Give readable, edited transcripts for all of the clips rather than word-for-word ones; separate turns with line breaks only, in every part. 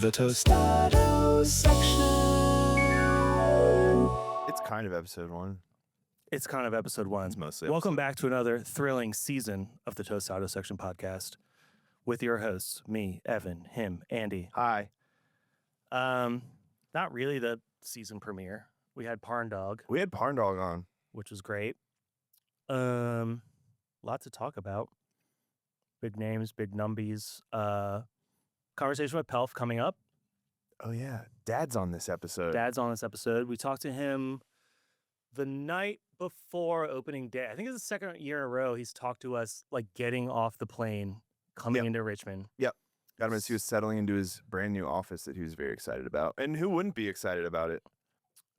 the Tostado Section.
It's kind of episode 1.
It's kind of episode 1.
It's mostly
Welcome back to another thrilling season of the Tostado Section podcast with your hosts, me, Evan, him, Andy.
Hi.
Not really the season premiere. We had Parn Dog,
We had Parn Dog on.
which was great. Lot to talk about. Big names, big numbies. Conversation with Pelf coming up.
Oh, yeah. Dad's on this episode.
Dad's on this episode. We talked to him the night before opening day. I think it's the second year in a row he's talked to us, like getting off the plane, coming into Richmond.
Got him as he was settling into his brand new office that he was very excited about. And who wouldn't be excited about it?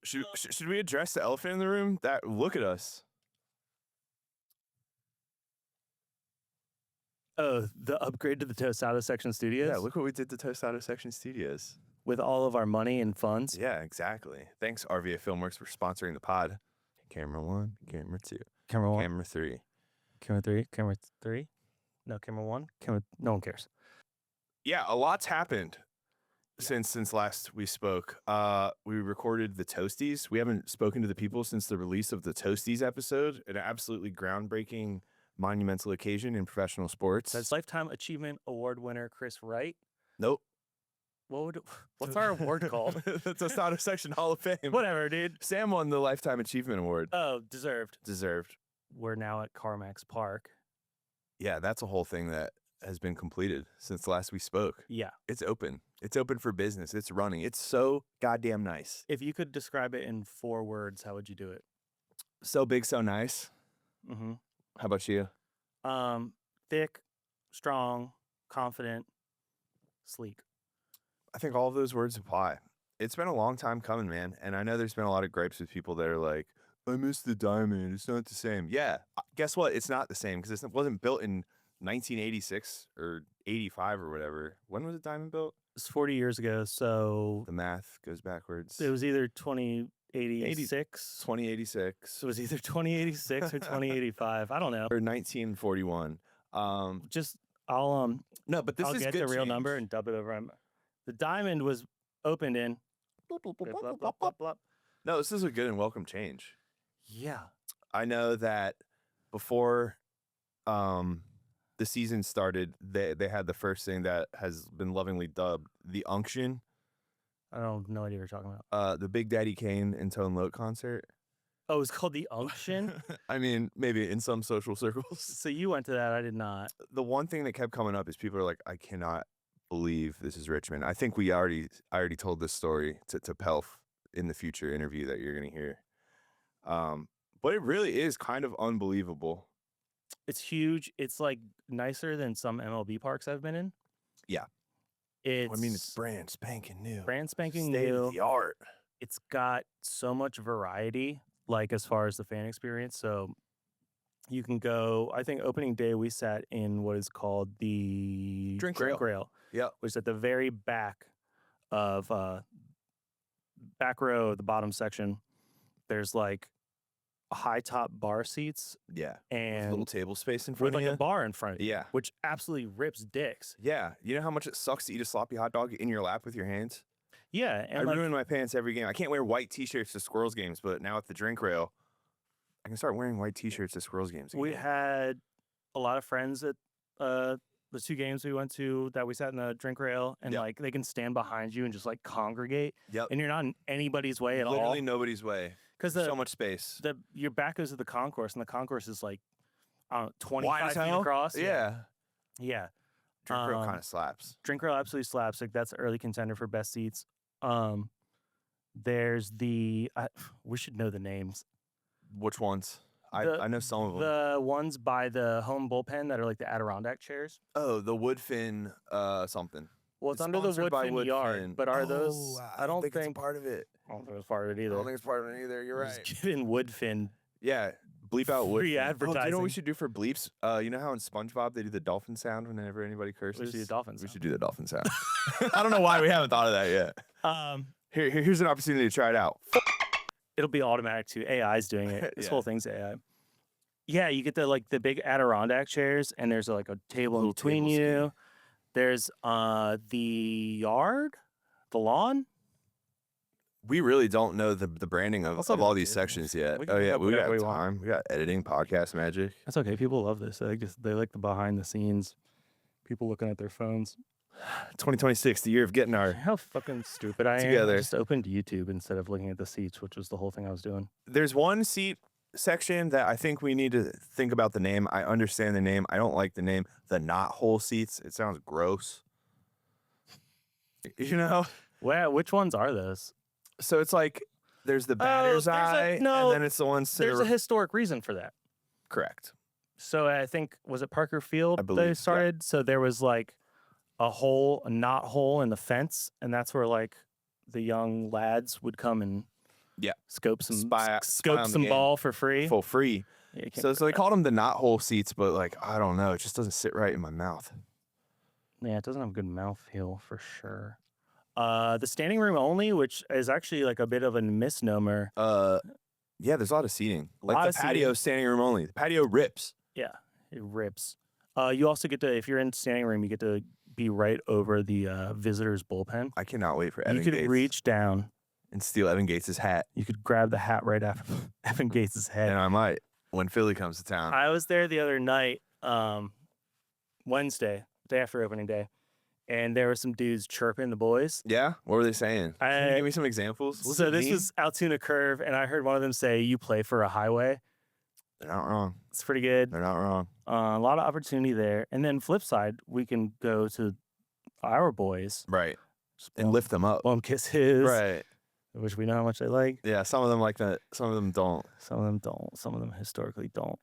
Should we address the elephant in the room? Look at us.
Oh, the upgrade to the Tostado Section studios?
Yeah, look what we did to Tostado Section Studios.
With all of our money and funds.
Yeah, exactly. Thanks, RVA Filmworks, for sponsoring the pod. Camera 1, camera 2,
Camera 1,
camera 3.
camera 3, camera 3. No, camera 1, camera. No one cares.
Yeah, a lot's happened since last we spoke. We recorded the Toasties. We haven't spoken to the people since the release of the Toasties episode. An absolutely groundbreaking, monumental occasion in professional sports.
That's Lifetime Achievement Award winner Chris Wright.
Nope.
What's our award called?
The Tostado Section Hall of Fame.
Whatever, dude.
Sam won the Lifetime Achievement Award.
Oh, deserved.
Deserved.
We're now at CarMax Park.
Yeah, that's a whole thing that has been completed since last we spoke.
Yeah.
It's open. It's open for business. It's running. It's so goddamn nice.
If you could describe it in 4 words, how would you do it?
So big, so nice.
Mm-hmm.
How about you?
Thick, strong, confident, sleek.
I think all of those words apply. It's been a long time coming, man. And I know there's been a lot of gripes with people that are like, I miss the diamond. It's not the same. Yeah. Guess what? It's not the same because it wasn't built in 1986 or 85 or whatever. When was the diamond built?
It's 40 years ago, so
The math goes backwards.
it was either 2086.
2086.
So it was either 2086 or 2085. I don't know.
Or 1941.
Just I'll
No, but this
I'll
is
get
good
the real
change.
number and dub it over. The diamond was opened in. Blah, blah, blah, blah, blah.
No, this is a good and welcome change.
Yeah.
I know that before the season started, they had the first thing that has been lovingly dubbed the Unction,
I don't know what you were talking about.
the Big Daddy Kane and Tone Loc concert.
Oh, it's called the Unction?
I mean, maybe in some social circles.
So you went to that. I did not.
The one thing that kept coming up is people are like, I cannot believe this is Richmond. I think I already told this story to Pelf in the future interview that you're going to hear. But it really is kind of unbelievable.
It's huge. It's like nicer than some MLB parks I've been in.
Yeah.
It's
brand spanking new.
brand spanking
State
new.
of the art.
It's got so much variety, like as far as the fan experience. So you can go, I think opening day we sat in what is called the
Drink
Rail,
Yeah.
which is at the very back of back row, the bottom section. There's like high top bar seats
Yeah.
and
Little table space in
with
front
like
of you.
a bar in front of you,
Yeah.
which absolutely rips dicks.
Yeah. You know how much it sucks to eat a sloppy hot dog in your lap with your hands?
Yeah,
I
and like,
ruin my pants every game. I can't wear white T-shirts to Squirrels games, but now with the drink rail, I can start wearing white T-shirts to Squirrels games again.
we had a lot of friends at the 2 games we went to that we sat in the drink rail, and
Yep.
like they can stand behind you and just like congregate,
Yep.
and you're not in anybody's way at
Literally
all
nobody's way.
because
So much space.
your back goes to the concourse, and the concourse is like I don't know, 25
Wide as
feet
hell?
across.
Yeah.
Yeah.
Drink rail kind of slaps.
Drink rail absolutely slaps. Like that's an early contender for best seats. There's we should know the names.
Which ones?
The-
I know some of them.
The ones by the home bullpen that are like the Adirondack chairs.
Oh, the Woodfin something.
Well, it's
It's
under the
sponsored by
Woodfin yard,
Woodfin.
but are
Oh,
those? I don't
it's a
think.
part of it.
I don't think it's part of it
I
either.
don't think it's part of it either. You're
Just
right.
giving Woodfin.
Yeah. Bleep out
Free
Woodfin. Oh, do you know
advertising.
what we should do for bleeps? You know how in SpongeBob they do the dolphin sound whenever anybody curses?
We should do dolphin
We
sound.
should do the dolphin sound. I don't know why we haven't thought of that yet. Here's an opportunity to try it out.
It'll be automatic too. AI's doing it. This
Yeah.
whole thing's AI. Yeah, you get the big Adirondack chairs, and there's like a table in
Little
between
table
you. There's the yard. the lawn.
We really don't know the branding of
Also
all
the
these
business.
sections yet.
We can
Oh
make
yeah,
up
we
whatever
got
we want.
time. We got editing, podcast magic.
That's okay. People love this. They like the behind the scenes. People looking at their phones.
2026, the year of getting our
How fucking stupid I am.
Together.
I just opened YouTube instead of looking at the seats, which was the whole thing I was doing.
There's one seat section that I think we need to think about the name. I understand the name. I don't like the name. The knot hole seats. It sounds gross. You know?
Well, which ones are those?
So it's like there's the batter's eye,
no,
and then it's the ones to
There's a historic reason for that.
correct.
So I think, was it Parker Field
I believe,
they
yeah.
started? So there was like a knot hole in the fence, and that's where like the young lads would come and
Yeah.
scope some
Spy
scope
on the
some
game.
ball for free.
For free.
Yeah, you can't
So
put
they
that.
called them the knot hole seats, but like I don't know, it just doesn't sit right in my mouth.
Yeah, it doesn't have a good mouthfeel for sure. The standing room only, which is actually like a bit of a misnomer.
Yeah, there's a lot of seating. Like
Lot
the
of
patio
seating.
standing room only. The patio rips.
Yeah, it rips. You also get to, if you're in standing room, you get to be right over the visitors bullpen.
I cannot wait for
You
Evan
could
Gates
reach down.
and steal Evan Gates' hat.
You could grab the hat right after Evan Gates' head.
And I might when Philly comes to town.
I was there the other night, Wednesday, day after opening day, and there were some dudes chirping the boys.
Yeah? What were they saying? Can you give me some examples? Was
So
it
this
mean?
was Altoona Curve, and I heard one of them say, "You play for a highway."
They're not wrong.
It's pretty good.
They're not wrong.
A lot of opportunity there. And then flip side, we can go to our boys.
Right.
Just
And lift them up.
bum kisses.
Right.
Which we know how much they like.
Yeah, some of them like that. Some of them don't.
Some of them don't. Some of them historically don't.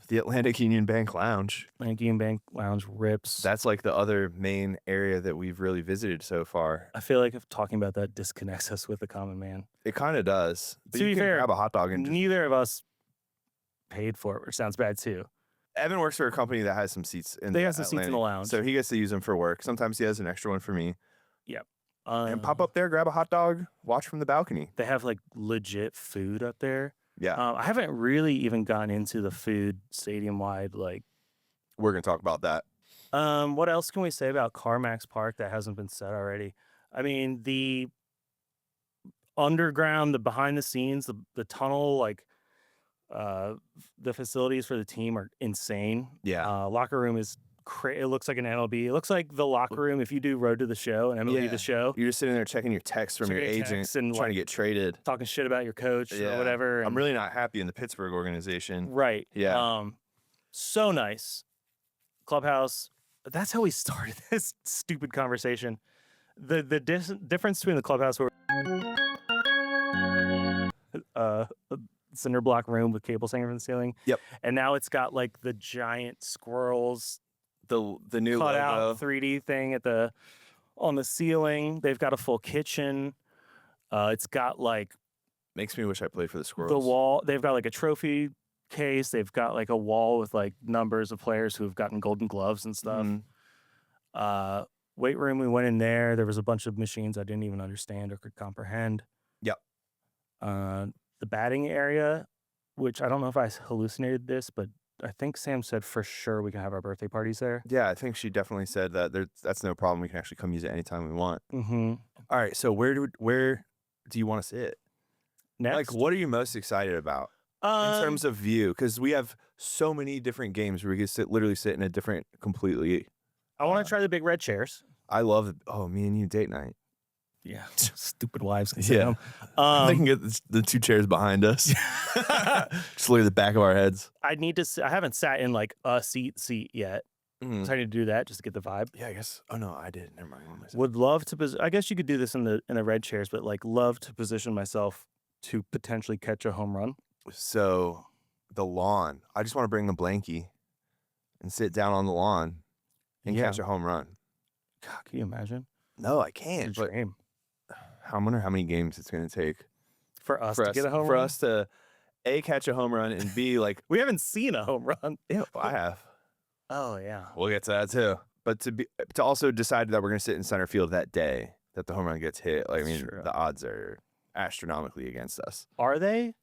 The Atlantic Union Bank Lounge.
Banking Bank Lounge rips.
That's like the other main area that we've really visited so far.
I feel like if talking about that disconnects us with the common man.
It kind of does. But
To
you
be
can
fair,
grab a hot dog and just...
Neither of us paid for it, which sounds bad too.
Evan works for a company that has some seats in
They
the
have some seats in the
Atlantic,
lounge.
so he gets to use them for work. Sometimes he has an extra one for me. And pop
Um,
up there, grab a hot dog, watch from the balcony.
They have like legit food up there.
Yeah,
I haven't really even gotten into the food stadium wide. Like,
we're gonna talk about that.
what else can we say about CarMax Park that hasn't been said already? I mean, the underground, the behind the scenes, the tunnel, like the facilities for the team are insane.
Yeah,
Locker room is it looks like an MLB. It looks like the locker room if you do Road to the Show and MLB
Yeah.
the Show,
you're just sitting there checking your texts from your
Checking your
agent,
texts and,
trying to
like,
get traded.
talking shit about your coach or whatever.
I'm
and-
really not happy in the Pittsburgh organization.
right.
Yeah.
So nice. Clubhouse. That's how we started this stupid conversation. The difference between the clubhouse where cinder block room with cables hanging from the ceiling.
Yep.
And now it's got like the giant squirrels
The new
cut
logo.
out 3D thing on the ceiling. They've got a full kitchen. It's got like
Makes me wish I played for the Squirrels.
the wall. They've got like a trophy case. They've got like a wall with like numbers of players who have gotten golden gloves and stuff.
Mhm.
Weight room, we went in there. There was a bunch of machines I didn't even understand or could comprehend.
Yep.
The batting area, which I don't know if I hallucinated this, but I think Sam said for sure we can have our birthday parties there.
Yeah, I think she definitely said that that's no problem. We can actually come use it anytime we want.
Mm-hmm.
All right, so where do you want to sit?
Next,
Like, what are you most excited about in terms of view? Because we have so many different games where we can literally sit in a different completely.
I want to try the big red chairs.
I love it. Oh, me and you date night.
Yeah, stupid wives can sit
Yeah.
them.
They can get the two chairs behind us. Just lay the back of our heads.
I need to. I haven't sat in like a seat yet.
Mhm.
So I need to do that just to get the vibe.
Yeah, I guess. Oh no, I did. Never mind. What am I saying?
Would love to. I guess you could do this in the red chairs, but like love to position myself to potentially catch a home run.
So the lawn. I just want to bring the blankie and sit down on the lawn and
Yeah.
catch a home run.
God, can you imagine?
No, I
It's
can't.
a
But
dream
I wonder how many games it's going to take
for us to get a home
for
run.
us to A, catch a home run, and B, like,
We haven't seen a home run.
yeah, I have.
Oh yeah.
We'll get to that too. But to also decide that we're going to sit in center field that day that the home run gets hit, like, I
That's
mean,
true.
the odds are astronomically against us.
Are they?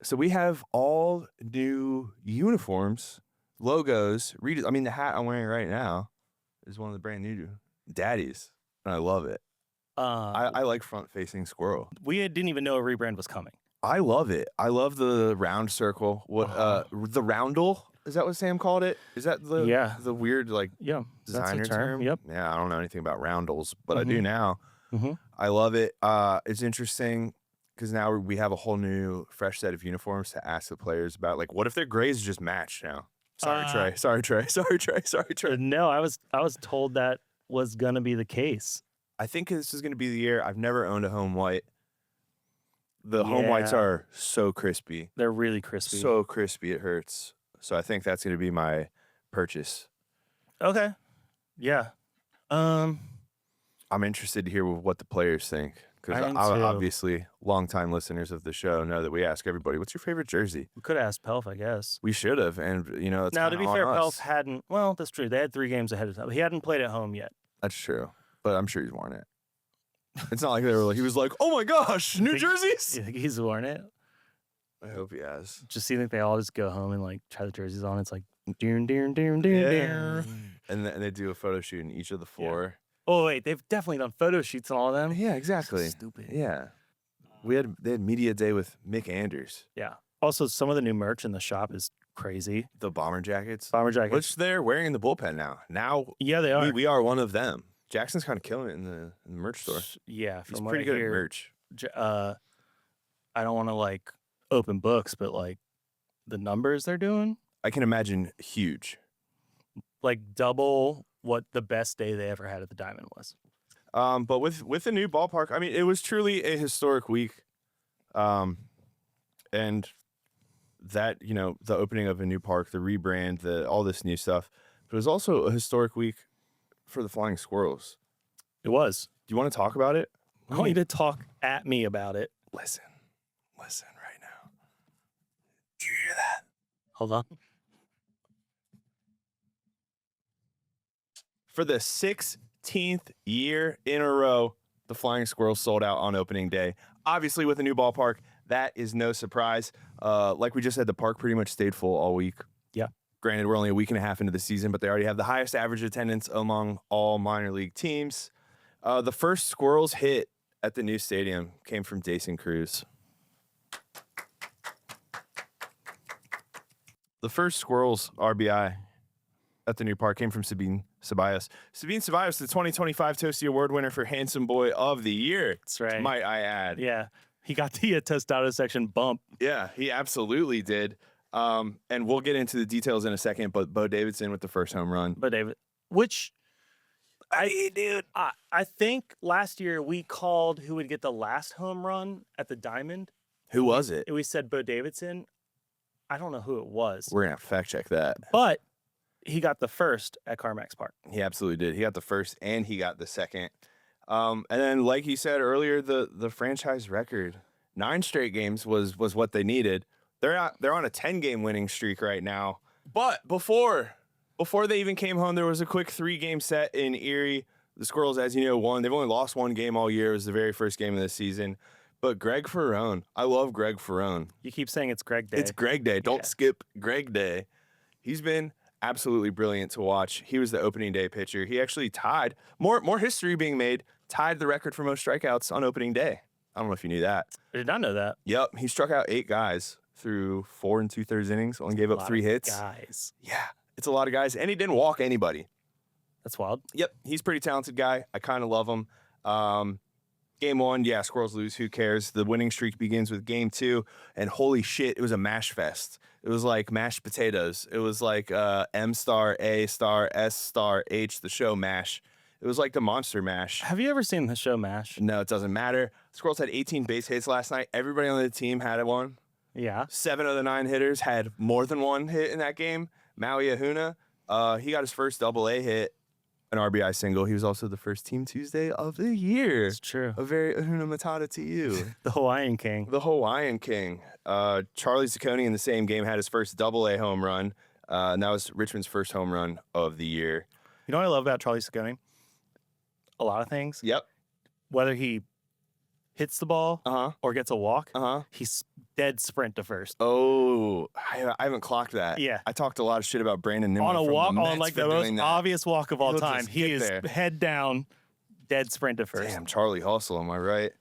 So we have all new uniforms, logos. I mean, the hat I'm wearing right now is one of the brand new Daddies, and I love it. I like front-facing Squirrel.
We didn't even know a rebrand was coming.
I love it. I love the round circle. What the roundel? Is that what Sam called it? Is that the weird like
Yeah,
designer
that's a term. Yep.
Yeah, I don't know anything about roundels, but I do now.
Mm-hmm.
I love it. It's interesting because now we have a whole new, fresh set of uniforms to ask the players about. Like, what if their grays just match now? Sorry, Trey. Sorry, Trey. Sorry, Trey. Sorry, Trey.
No, I was told that was gonna be the case.
I think this is going to be the year. I've never owned a home white. The home whites are so crispy.
They're really crispy.
So crispy, it hurts. So I think that's going to be my purchase.
Okay. Yeah.
I'm interested to hear what the players think. Because obviously, longtime listeners of the show know that we ask everybody, what's your favorite jersey?
We could have asked Pelf, I guess.
We should have. And, it's
now, to be
on
fair,
us.
Pelf hadn't. Well, that's true. They had 3 games ahead of time. He hadn't played at home yet.
That's true. But I'm sure he's worn it. It's not like he was like, oh my gosh, new jerseys.
You think he's worn it?
I hope he has.
Just you think they all just go home and like try the jerseys on? It's like, dear.
And they do a photo shoot in each of the 4.
Oh wait, they've definitely done photo shoots on all of them.
Yeah, exactly.
So stupid.
Yeah. They had media day with Mick Anders.
Yeah. Also, some of the new merch in the shop is crazy.
The bomber jackets.
Bomber jackets.
Which they're wearing in the bullpen now. Now,
yeah, they are.
We are one of them. Jackson's kind of killing it in the merch store.
Yeah,
he's pretty good at merch.
I don't want to like open books, but like the numbers they're doing,
I can imagine huge.
Like double what the best day they ever had at the Diamond was.
But with the new ballpark, I mean, it was truly a historic week. And that, the opening of a new park, the rebrand, all this new stuff. But it was also a historic week for the Flying Squirrels.
It was.
Do you want to talk about it?
I want you to talk at me about it.
Listen right now. Do you hear that?
Hold on.
For the 16th year in a row, the Flying Squirrels sold out on opening day. Obviously, with a new ballpark, that is no surprise. Like we just said, the park pretty much stayed full all week.
Yeah.
Granted, we're only a week and a half into the season, but they already have the highest average attendance among all minor league teams. The first Squirrels hit at the new stadium came from Dason Cruz. The first Squirrels RBI at the new park came from Sabine Ceballos. Sabine Ceballos, the 2025 Toasty Award winner for Handsome Boy of the Year.
That's right.
Might I add.
Yeah. He got the Tostado Section bump.
Yeah, he absolutely did. And we'll get into the details in a second, but Bo Davidson with the first home run.
Bo David, which I think last year we called who would get the last home run at the Diamond.
Who was it?
We said Bo Davidson. I don't know who it was.
We're going to have to fact check that.
But he got the first at CarMax Park.
He absolutely did. He got the first and he got the second. And then, like you said earlier, the franchise record, 9 straight games was what they needed. They're on a 10-game winning streak right now. But before they even came home, there was a quick 3-game set in Erie. The Squirrels, as you know, won. They've only lost 1 game all year. It was the very first game of the season. But Greg Farone, I love Greg Farone.
You keep saying it's Greg Day.
It's Greg Day. Don't skip Greg Day. He's been absolutely brilliant to watch. He was the opening day pitcher. He actually tied, more history being made, tied the record for most strikeouts on opening day. I don't know if you knew that.
I did not know that.
Yep. He struck out 8 guys through 4 2/3 innings, only gave up 3 hits.
Guys.
Yeah. It's a lot of guys. And he didn't walk anybody.
That's wild.
Yep. He's a pretty talented guy. I kind of love him. Game 1, yeah, Squirrels lose. Who cares? The winning streak begins with game 2. And holy shit, it was a mash fest. It was like mashed potatoes. It was like M star, A star, S star, H, the show MASH. It was like the Monster Mash.
Have you ever seen the show MASH?
No, it doesn't matter. Squirrels had 18 base hits last night. Everybody on the team had one.
Yeah.
7 of the 9 hitters had more than 1 hit in that game. Maui Ahuna, he got his first double-A hit, an RBI single. He was also the first Team Tuesday of the year.
It's true.
A very Ahuna Matata to you.
The Hawaiian King.
The Hawaiian King. Charlie Ciccone in the same game had his first double-A home run. And that was Richmond's first home run of the year.
You know what I love about Charlie Ciccone? A lot of things.
Yep.
Whether he hits the ball or gets a walk, he's dead sprint to first.
Oh, I haven't clocked that.
Yeah.
I talked a lot of shit about Brandon Nimmo
On a
from
walk,
the
on
Mets
like
for
the
doing
most
that.
obvious walk of all
He'll
time.
just
He
get
is
there.
head down, Dead sprint to first.
Damn, Charlie Hustle, am I right?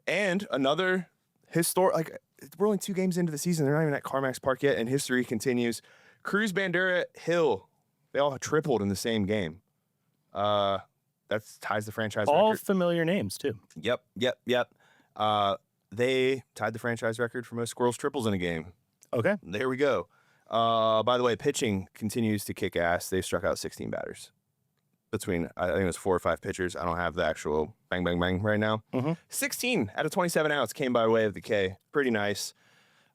And another historic, we're only 2 games into the season. They're not even at CarMax Park yet, and history continues. Cruz, Bandera, Hill, they all tripled in the same game. That ties the franchise
All
record.
familiar names, too.
Yep. They tied the franchise record for most Squirrels triples in a game.
Okay.
There we go. By the way, pitching continues to kick ass. They struck out 16 batters between, I think it was 4 or 5 pitchers. I don't have the actual bang, bang, bang right now. 16 out of 27 outs came by way of the K. Pretty nice.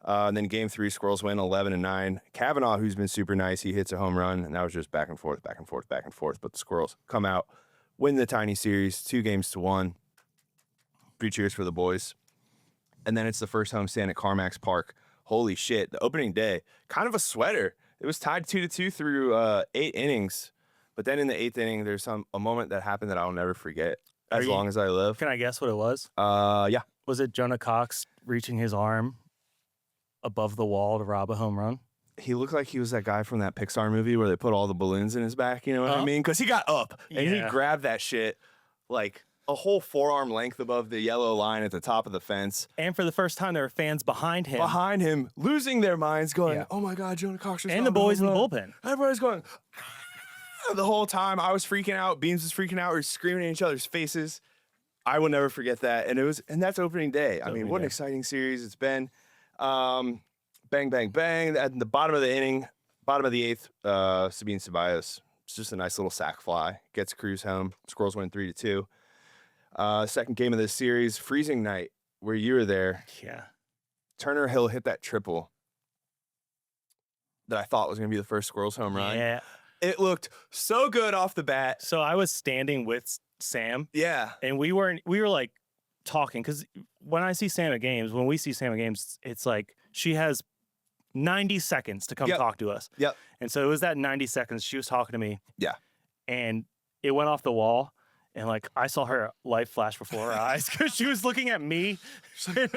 And then game 3, Squirrels win 11-9. Kavanaugh, who's been super nice, he hits a home run, and that was just back and forth. But the Squirrels come out, win the tiny series, 2-1. 3 cheers for the boys. And then it's the first homestand at CarMax Park. Holy shit, the opening day, kind of a sweater. It was tied 2-2 through 8 innings. But then in the 8th inning, there's a moment that happened that I'll never forget as long as I live.
Can I guess what it was?
Yeah.
Was it Jonah Cox reaching his arm above the wall to rob a home run?
He looked like he was that guy from that Pixar movie where they put all the balloons in his back, you know what I mean? Because he got up and he grabbed that shit like a whole forearm length above the yellow line at the top of the fence.
And for the first time, there were fans behind him.
Losing their minds, going, oh my God, Jonah Cox.
And the boys in the bullpen.
Everybody's going, the whole time. I was freaking out. Beans was freaking out. We were screaming in each other's faces. I will never forget that. And that's opening day. I mean, what an exciting series it's been. Bang, bang, bang. At the bottom of the inning, bottom of the 8th, Sabine Ceballos. It's just a nice little sac fly. Gets Cruz home. Squirrels win 3-2. Second game of this series, freezing night, where you were there.
Yeah.
Turner Hill hit that triple that I thought was going to be the first Squirrels home run.
Yeah.
It looked so good off the bat.
So I was standing with Sam.
Yeah.
And we were like talking, because when we see Sam at games, it's like she has 90 seconds to come talk to us.
Yep.
And so it was that 90 seconds she was talking to me.
Yeah.
And it went off the wall. And like I saw her life flash before her eyes because she was looking at me.
She's like,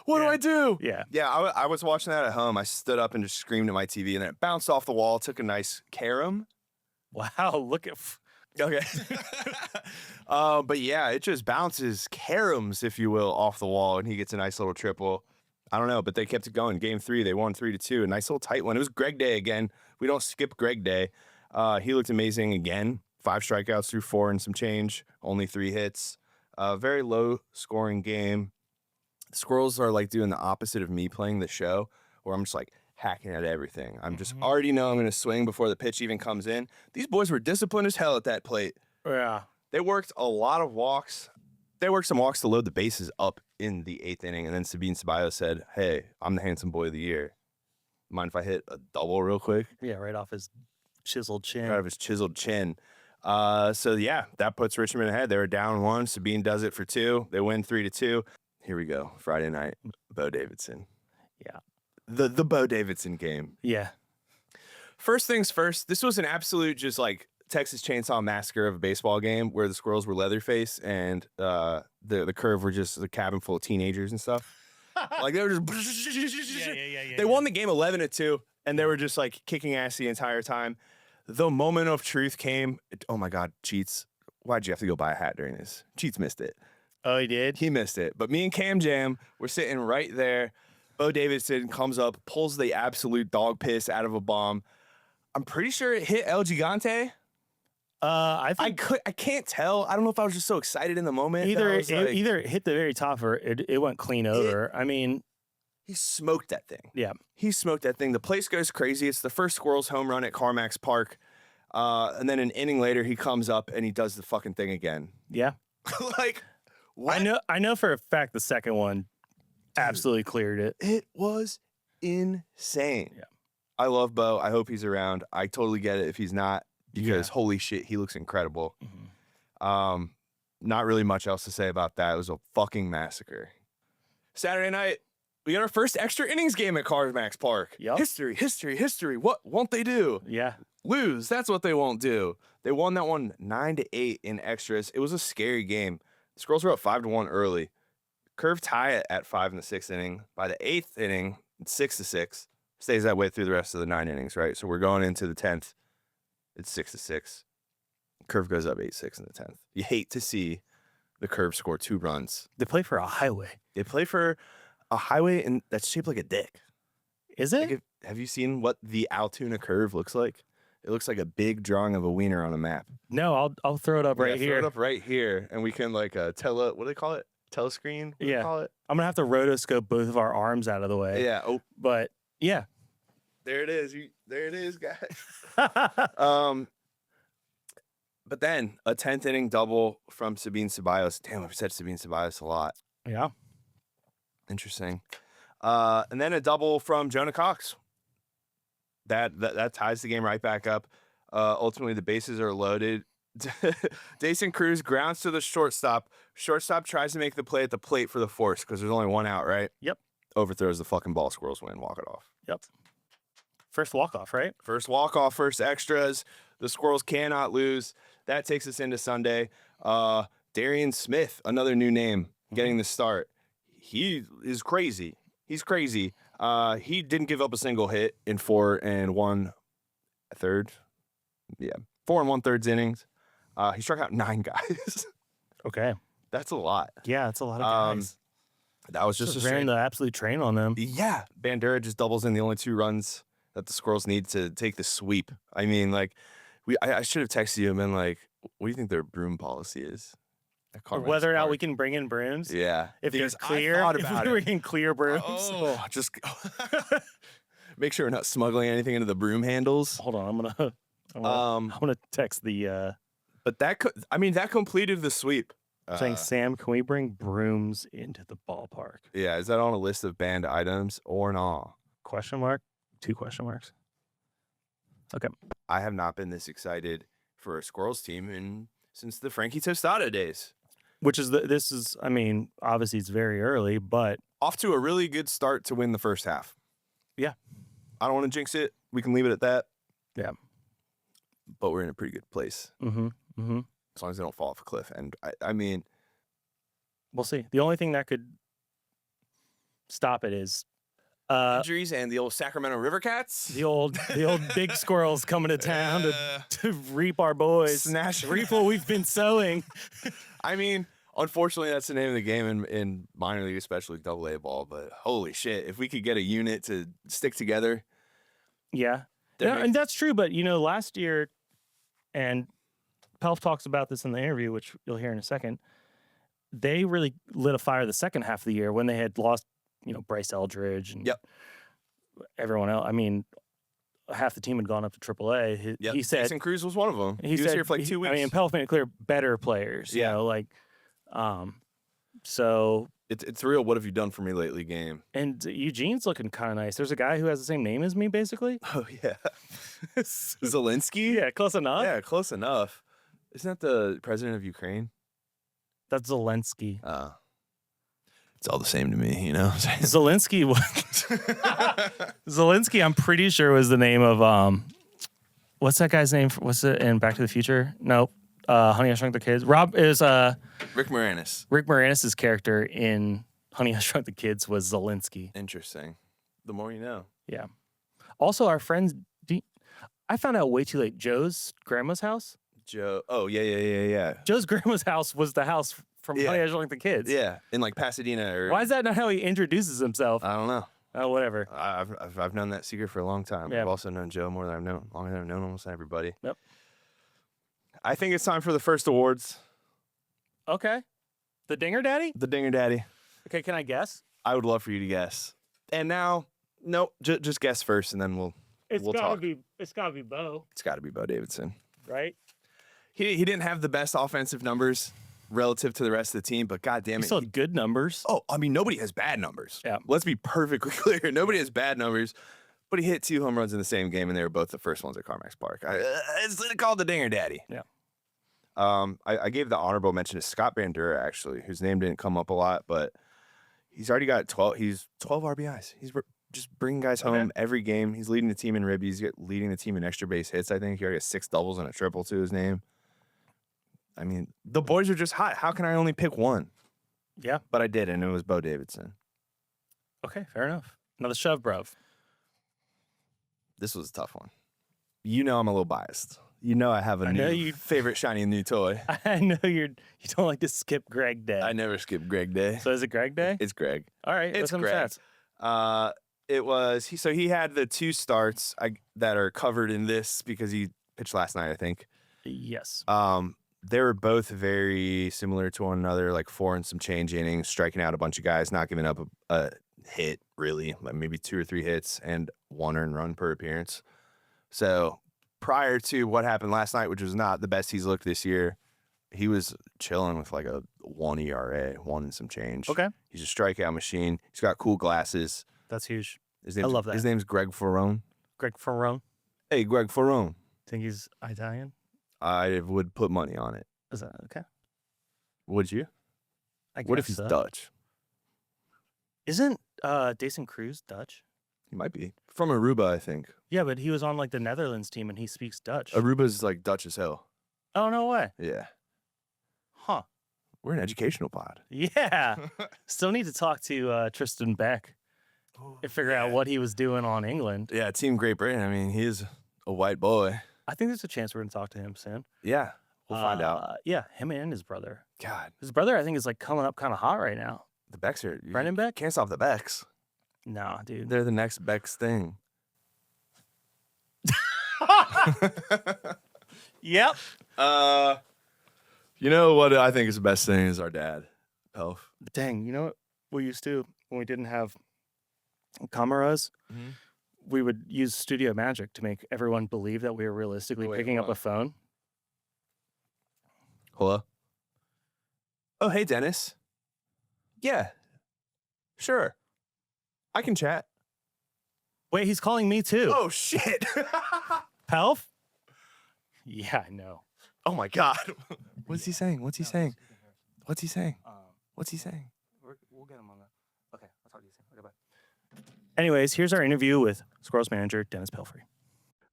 what do I do?
Yeah.
Yeah, I was watching that at home. I stood up and just screamed at my TV, and then it bounced off the wall, took a nice carom.
Wow, look at...
Okay. But yeah, it just bounces caroms, if you will, off the wall, and he gets a nice little triple. I don't know, but they kept it going. Game 3, they won 3-2. A nice little tight one. It was Greg Day again. We don't skip Greg Day. He looked amazing again. 5 strikeouts through 4 and some change. Only 3 hits. Very low scoring game. The Squirrels are like doing the opposite of me playing the show, where I'm just like hacking at everything. I'm just already know I'm going to swing before the pitch even comes in. These boys were disciplined as hell at that plate.
Yeah.
They worked a lot of walks. They worked some walks to load the bases up in the 8th inning, and then Sabine Ceballos said, hey, I'm the handsome boy of the year. Mind if I hit a double real quick?
Yeah, right off his chiseled chin.
Right off his chiseled chin. So yeah, that puts Richmond ahead. They were down 1. Sabine does it for 2. They win 3-2. Here we go. Friday night. Bo Davidson.
Yeah.
The Bo Davidson game.
Yeah.
First things first, this was an absolute just like Texas Chainsaw Massacre of a baseball game where the Squirrels were Leatherface and the curve were just a cabin full of teenagers and stuff. Like they were just They won the game 11-2, and they were just like kicking ass the entire time. The moment of truth came. Oh my God, Cheats. Why'd you have to go buy a hat during this? Cheats missed it.
Oh, he did?
He missed it. But me and Cam Jam were sitting right there. Bo Davidson comes up, pulls the absolute dog piss out of a bomb. I'm pretty sure it hit El Gigante.
I
can't tell. I don't know if I was just so excited in the moment.
either it hit the very top or it went clean over. I mean,
he smoked that thing.
yeah.
He smoked that thing. The place goes crazy. It's the first Squirrels home run at CarMax Park. And then an inning later, he comes up and he does the fucking thing again.
Yeah.
Like, what?
I know for a fact the second one absolutely cleared it.
It was insane.
Yeah.
I love Bo. I hope he's around. I totally get it if he's not, because holy shit, he looks incredible. Not really much else to say about that. It was a fucking massacre. Saturday night, we got our first extra innings game at CarMax Park.
Yep.
History. What won't they do?
Yeah.
Lose. That's what they won't do. They won that one 9-8 in extras. It was a scary game. The Squirrels were up 5-1 early. Curve tie it at 5 in the 6th inning. By the 8th inning, it's 6-6. Stays that way through the rest of the 9 innings, right? So we're going into the 10th. It's 6-6. Curve goes up 8-6 in the 10th. You hate to see the Curve score 2 runs.
They play for a highway.
They play for a highway and that's shaped like a dick.
Is it?
Like have you seen what the Altoona Curve looks like? It looks like a big drawing of a wiener on a map.
No, I'll throw it up right here.
Throw it up right here, and we can like what do they call it? Telescreen? What do they call it?
I'm gonna have to rotoscope both of our arms out of the way.
Yeah. Oh,
But yeah.
there it is. There it is, guys. But then a 10th inning double from Sabine Ceballos. Damn, I've said Sabine Ceballos a lot.
Yeah.
Interesting. And then a double from Jonah Cox. That ties the game right back up. Ultimately, the bases are loaded. Dason Cruz grounds to the shortstop. Shortstop tries to make the play at the plate for the force because there's only one out, right?
Yep.
Overthrows the fucking ball. Squirrels win. Walk it off.
Yep. First walk-off, right?
First walk-off, first extras. The Squirrels cannot lose. That takes us into Sunday. Darian Smith, another new name, getting the start. He is crazy. He's crazy. He didn't give up a single hit in 4 1/3. Yeah, 4 1/3 innings. He struck out 9 guys.
Okay.
That's a lot.
Yeah, it's a lot of guys.
That was just a
ran the absolute train on them.
Yeah, Bandura just doubles in the only 2 runs that the Squirrels need to take the sweep. I mean, like, I should have texted you and been like, what do you think their broom policy is?
Or whether or not we can bring in brooms.
Yeah.
If
because
they're clear,
I thought
if
about
we
it.
bring clear brooms.
Oh, just make sure we're not smuggling anything into the broom handles.
Hold on, I'm gonna text the
But that completed the sweep.
saying, Sam, can we bring brooms into the ballpark?
Yeah, is that on a list of banned items or not?
Question mark? 2 question marks. Okay.
I have not been this excited for a Squirrels team since the Frankie Tostado days.
Which is I mean, obviously it's very early, but
Off to a really good start to win the first half.
Yeah.
I don't want to jinx it. We can leave it at that.
Yeah.
But we're in a pretty good place.
Mm-hmm. Mm-hmm.
As long as they don't fall off a cliff. And I mean,
We'll see. The only thing that could stop it is
injuries and the old Sacramento River Cats.
the old big squirrels coming to town to reap our boys. Reap what we've been sowing.
I mean, unfortunately, that's the name of the game in minor league, especially AA ball. But holy shit, if we could get a unit to stick together.
Yeah. And that's true. But, last year, and Pelf talks about this in the interview, which you'll hear in a second, they really lit a fire the second half of the year when they had lost, Bryce Eldridge and everyone else. I mean, half the team had gone up to AAA. He said
Jason Cruz was one of them. He was
said,
here for like 2 weeks.
I mean, Pelf made it clear, better players. So
it's real. What have you done for me lately? Game.
And Eugene's looking kind of nice. There's a guy who has the same name as me, basically.
Oh yeah, Zelensky.
Yeah, close enough.
Yeah, close enough. Isn't that the president of Ukraine?
That's Zelensky.
It's all the same to me,
Zelensky Zelensky, I'm pretty sure was the name of what's that guy's name? What's it in Back to the Future? Nope. Honey, I Shrunk the Kids. Rob is
Rick Moranis.
Rick Moranis' character in Honey, I Shrunk the Kids was Zelensky.
Interesting. The more you know.
Yeah. Also, our friends. I found out way too late. Joe's grandma's house.
Joe. Oh yeah.
Joe's grandma's house was the house from Honey, I Shrunk the Kids.
Yeah, in like Pasadena. Or
Why is that not how he introduces himself?
I don't know.
Oh, whatever.
I've known that secret for a long time.
Yeah.
I've also known Joe more than I've known almost everybody.
Yep.
I think it's time for the first awards.
Okay. The Dinger Daddy?
The Dinger Daddy.
Okay, can I guess?
I would love for you to guess. And now, no, just guess first, and then we'll talk.
It's gotta be Bo,
It's got to be Bo Davidson.
right?
He didn't have the best offensive numbers relative to the rest of the team, but God damn
He
it.
still had good numbers.
Oh, I mean, nobody has bad numbers.
Yeah.
Let's be perfectly clear. Nobody has bad numbers, but he hit 2 home runs in the same game, and they were both the first ones at CarMax Park. It's called the Dinger Daddy.
Yeah.
I gave the honorable mention to Scott Bandura, actually, whose name didn't come up a lot, but he's already got 12 RBIs. He's just bringing guys home every game. He's leading the team in ribbies. He's leading the team in extra base hits, I think. He already has 6 doubles and a triple to his name. I mean, the boys are just hot. How can I only pick one?
Yeah.
But I did, and it was Bo Davidson.
Okay, fair enough. Another shove, bruv.
This was a tough one. I'm a little biased. You know I have a
know
new
you-
favorite shiny new toy.
I know you don't like to skip Greg Day.
I never skip Greg Day.
So is it Greg Day?
It's Greg.
All right.
It's
what's some
Greg.
stats?
It was he had the 2 starts that are covered in this because he pitched last night, I think.
Yes.
They were both very similar to one another, like 4 and some change innings, striking out a bunch of guys, not giving up a hit, really, like maybe 2 or 3 hits and 1 earned run per appearance. So prior to what happened last night, which was not the best he's looked this year, he was chilling with like a 1 ERA, 1 and some change.
Okay.
He's a strikeout machine. He's got cool glasses.
That's huge.
His
I
name's,
love that.
His name's Greg Farone.
Greg Farone.
Hey, Greg Farone.
Think he's Italian?
I would put money on it.
Is that okay?
Would you? What if he's
so.
Dutch?
Isn't Dason Cruz Dutch?
He might be. From Aruba, I think.
Yeah, but he was on like the Netherlands team and he speaks Dutch.
Aruba's like Dutch as hell.
Oh, no way.
Yeah.
Huh.
We're an educational pod.
Yeah. Still need to talk to Tristan Beck and figure out what he was doing on England.
Yeah, Team Great Britain. I mean, he's a white boy.
I think there's a chance we're going to talk to him soon.
Yeah, we'll find out.
Yeah, him and his brother.
God,
His brother, I think, is like coming up kind of hot right now.
the Becks are...
Brendan Beck?
Can't stop the Becks.
Nah, dude.
They're the next Becks thing.
Yep.
You know what I think is the best thing is our dad, Pelf.
Dang, you know what we used to when we didn't have cameras?
Mhm.
We would use Studio Magic to make everyone believe that we were realistically
Wait,
picking up
hold
a phone.
Hello? Oh, hey, Dennis. Yeah. Sure. I can chat.
Wait, he's calling me too.
Oh, shit.
Pelf? Yeah, I know.
Oh, my God. What's he saying? What's he saying? What's he saying? What's he saying?
We'll get him on that. Okay, I'll talk to you soon. Okay, bye. Anyways, here's our interview with Squirrels manager Dennis Pelfrey.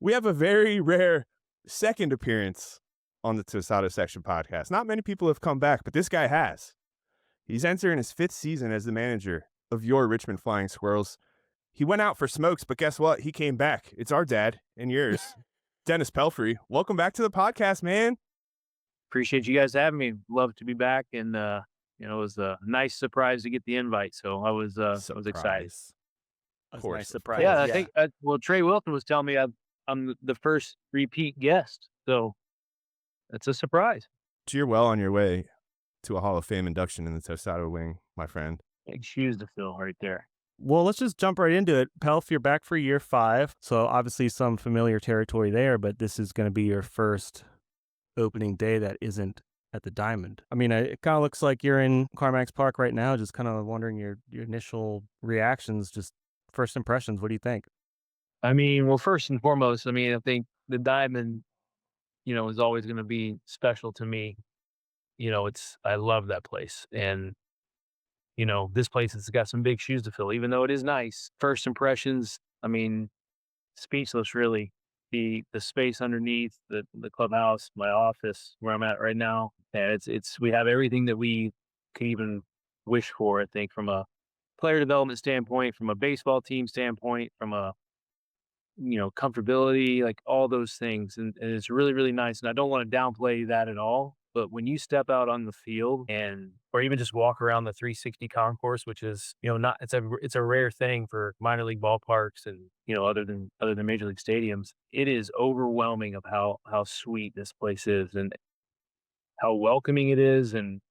We have a very rare second appearance on the Tostado Section podcast. Not many people have come back, but this guy has. He's entering his 5th season as the manager of your Richmond Flying Squirrels. He went out for smokes, but guess what? He came back. It's our dad and yours, Dennis Pelfrey. Welcome back to the podcast, man.
Appreciate you guys having me. Love to be back, and it was a nice surprise to get the invite. So I was excited.
That's
course,
a nice
of
surprise.
Yeah, I think Trey Wilton was telling me I'm the first repeat guest, so that's a surprise.
So you're well on your way to a Hall of Fame induction in the Tostado wing, my friend.
Big shoes to fill right there.
Well, let's just jump right into it. Pelf, you're back for year 5. So obviously some familiar territory there, but this is going to be your first opening day that isn't at the Diamond. I mean, it kind of looks like you're in CarMax Park right now. Just kind of wondering your initial reactions, just first impressions. What do you think?
I mean, well, first and foremost, I think the Diamond, is always going to be special to me. I love that place, and this place has got some big shoes to fill, even though it is nice. First impressions, speechless, really. The space underneath the clubhouse, my office, where I'm at right now, and we have everything that we could even wish for. I think from a player development standpoint, from a baseball team standpoint, from a comfortability, like all those things, and it's really, really nice. And I don't want to downplay that at all. But when you step out on the field or even just walk around the 360 concourse, which is, it's a rare thing for minor league ballparks and, other than major league stadiums, it is overwhelming of how sweet this place is and how welcoming it is. And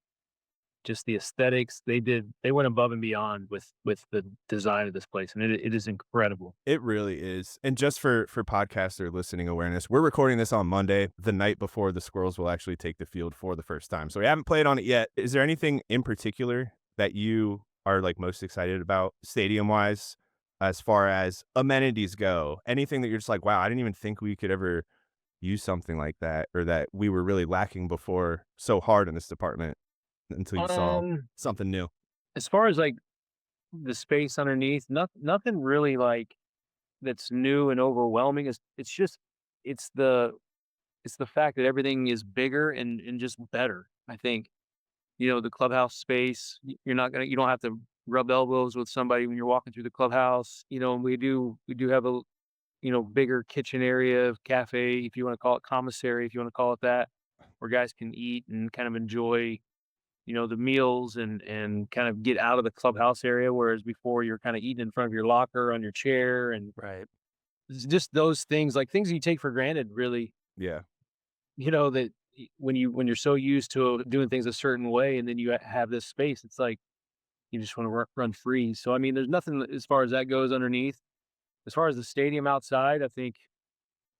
just the aesthetics they went above and beyond with the design of this place. And it is incredible.
It really is. And just for podcaster listening awareness, we're recording this on Monday, the night before the Squirrels will actually take the field for the first time. So we haven't played on it yet. Is there anything in particular that you are like most excited about stadium wise, as far as amenities go? Anything that you're just like, wow, I didn't even think we could ever use something like that, or that we were really lacking before so hard in this department until you saw something new?
As far as like the space underneath, nothing really like that's new and overwhelming. It's the fact that everything is bigger and just better. I think, the clubhouse space, you don't have to rub elbows with somebody when you're walking through the clubhouse. And we do have bigger kitchen area, cafe, if you want to call it commissary, if you want to call it that, where guys can eat and kind of enjoy, the meals and kind of get out of the clubhouse area. Whereas before you're kind of eating in front of your locker on your chair and
Right.
it's just those things, like things you take for granted, really,
Yeah.
that when you're so used to doing things a certain way and then you have this space, it's like you just want to run free. So, I mean, there's nothing as far as that goes underneath. As far as the stadium outside, I think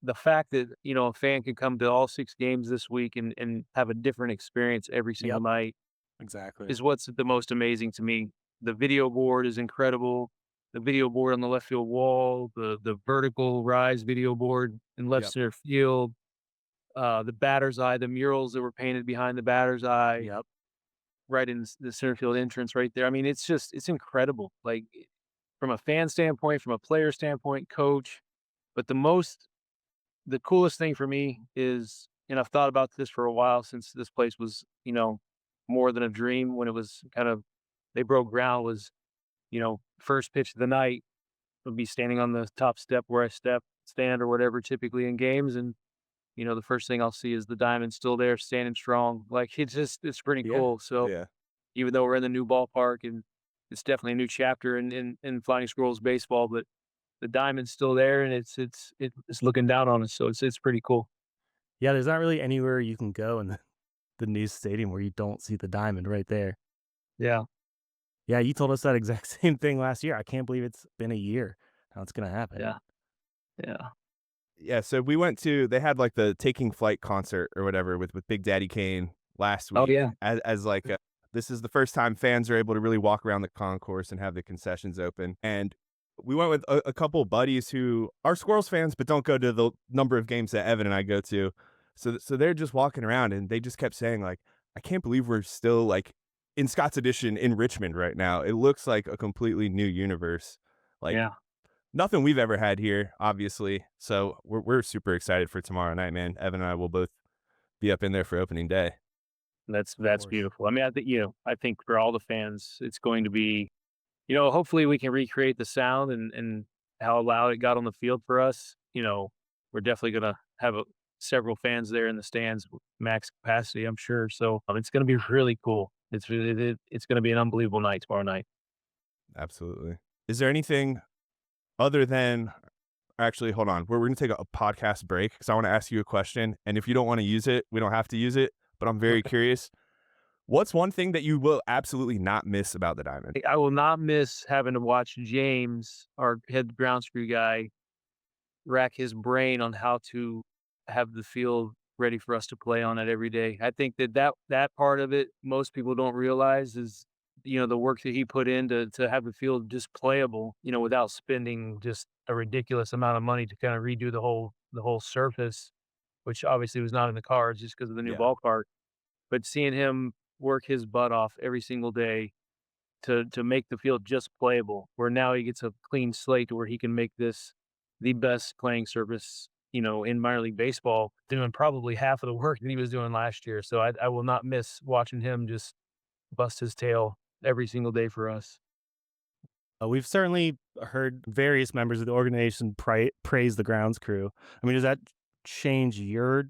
the fact that, a fan can come to all 6 games this week and have a different experience every single
Yep.
night
Exactly.
is what's the most amazing to me. The video board is incredible. The video board on the left field wall, the vertical rise video board in left
Yep.
center field, the batter's eye, the murals that were painted behind the batter's eye,
Yep.
right in the center field entrance right there. I mean, it's incredible. Like from a fan standpoint, from a player standpoint, coach. But the coolest thing for me is, and I've thought about this for a while since this place was, more than a dream when it was kind of, they broke ground was, first pitch of the night would be standing on the top step where I stand or whatever, typically in games. And, the first thing I'll see is the diamond still there standing strong. Like it's pretty
Yeah.
cool. So
Yeah.
even though we're in the new ballpark and it's definitely a new chapter in Flying Squirrels baseball, but the diamond's still there and it's looking down on us. So it's pretty cool.
Yeah, there's not really anywhere you can go in the new stadium where you don't see the diamond right there.
Yeah.
Yeah, you told us that exact same thing last year. I can't believe it's been a year. How it's gonna happen.
Yeah. Yeah.
Yeah, so they had like the Taking Flight concert or whatever with Big Daddy Kane last
Oh
week
yeah.
as like this is the first time fans are able to really walk around the concourse and have the concessions open. And we went with a couple of buddies who are Squirrels fans but don't go to the number of games that Evan and I go to. So they're just walking around and they just kept saying like, I can't believe we're still like in Scott's Edition in Richmond right now. It looks like a completely new universe. Like
Yeah.
nothing we've ever had here, obviously. So we're super excited for tomorrow night, man. Evan and I will both be up in there for opening day.
That's
course.
beautiful. I mean, I think for all the fans, it's going to be, hopefully we can recreate the sound and how loud it got on the field for us. We're definitely gonna have several fans there in the stands, max capacity, I'm sure. So it's gonna be really cool. It's gonna be an unbelievable night tomorrow night.
Absolutely. Is there anything other than actually, hold on. We're going to take a podcast break because I want to ask you a question. And if you don't want to use it, we don't have to use it. But I'm very curious. What's one thing that you will absolutely not miss about the Diamond?
I will not miss having to watch James, our head ground screw guy, rack his brain on how to have the field ready for us to play on it every day. I think that part of it, most people don't realize is, the work that he put in to have the field just playable, without spending just a ridiculous amount of money to kind of redo the whole surface, which obviously was not in the cards just because of the new
Yeah.
ballpark. But seeing him work his butt off every single day to make the field just playable, where now he gets a clean slate to where he can make this the best playing surface, in minor league baseball, doing probably half of the work that he was doing last year. So I will not miss watching him just bust his tail every single day for us.
We've certainly heard various members of the organization praise the grounds crew. I mean, does that change your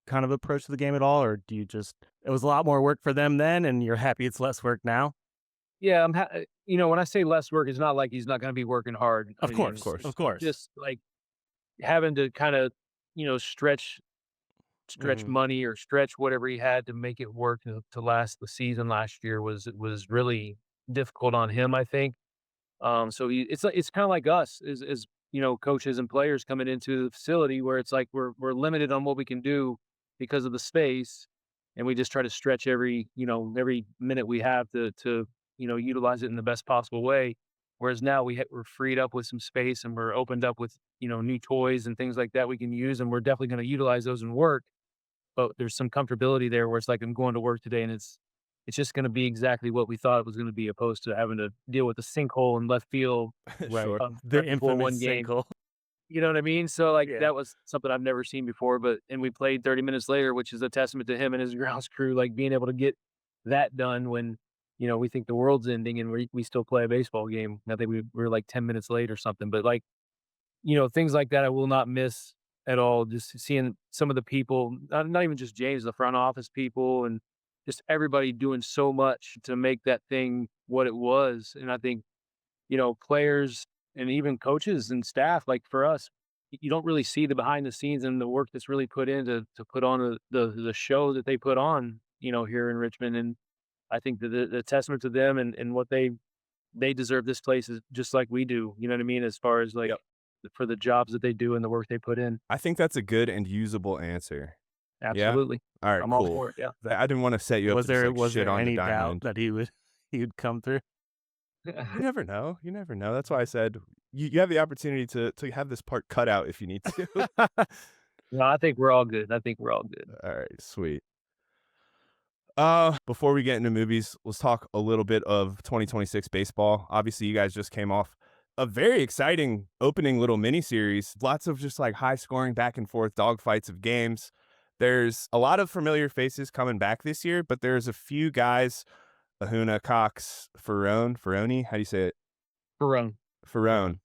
kind of approach to the game at all, or do you just it was a lot more work for them then, and you're happy it's less work now?
Yeah, when I say less work, it's not like he's not going to be working hard. I
Of
mean,
course,
Of course.
of course.
just like having to kind of, stretch
Mhm.
money or stretch whatever he had to make it work to last the season last year was really difficult on him, I think. So it's kind of like us as coaches and players coming into the facility where it's like we're limited on what we can do because of the space, and we just try to stretch every minute we have to utilize it in the best possible way. Whereas now we're freed up with some space and we're opened up with new toys and things like that we can use, and we're definitely going to utilize those and work. But there's some comfortability there where it's like I'm going to work today and it's just gonna be exactly what we thought it was gonna be, opposed to having to deal with the sinkhole in left field,
Right.
Sure.
The
right before
infamous
one game.
sinkhole.
You know what I mean? So, like,
Yeah.
that was something I've never seen before, and we played 30 minutes later, which is a testament to him and his grounds crew, like, being able to get that done when, we think the world's ending and we still play a baseball game. I think we were, like, 10 minutes late or something, but, like, things like that I will not miss at all. Just seeing some of the people, not even just James, the front office people, and just everybody doing so much to make that thing what it was. And I think, players and even coaches and staff, like for us, you don't really see the behind the scenes and the work that's really put in to put on the show that they put on, here in Richmond. And I think that the testament to them and what they deserve this place is just like we do. You know what I mean? As far as like
Yep.
for the jobs that they do and the work they put in.
I think that's a good and usable answer. Yeah?
Absolutely.
All right,
I'm all
cool.
for it. Yeah.
I didn't want to set you up
Was
to just,
there
like,
was
shit
there
on the
any doubt
diamond.
that he'd come through?
You never know. You never know. That's why I said you have the opportunity to have this part cut out if you need to.
No, I think we're all good. I think we're all good.
All right, sweet. Before we get into movies, let's talk a little bit of 2026 baseball. Obviously, you guys just came off a very exciting opening little mini series. Lots of just like high scoring back and forth dogfights of games. There's a lot of familiar faces coming back this year, but there's a few guys, Jonah Cox, Farone, how do you say it?
Farone.
Farone.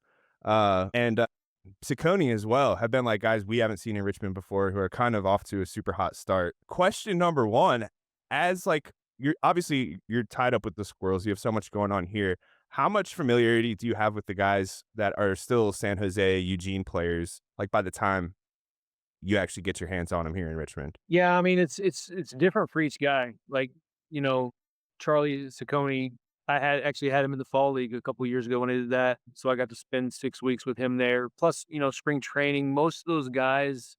And Ciccone as well have been like guys we haven't seen in Richmond before who are kind of off to a super hot start. Question number one, as like you're tied up with the Squirrels, you have so much going on here. How much familiarity do you have with the guys that are still San Jose, Eugene players, like by the time you actually get your hands on them here in Richmond?
Yeah, I mean it's different for each guy. Like, Charlie Ciccone, I actually had him in the fall league a couple years ago when I did that. So I got to spend 6 weeks with him there. Plus, spring training. Most of those guys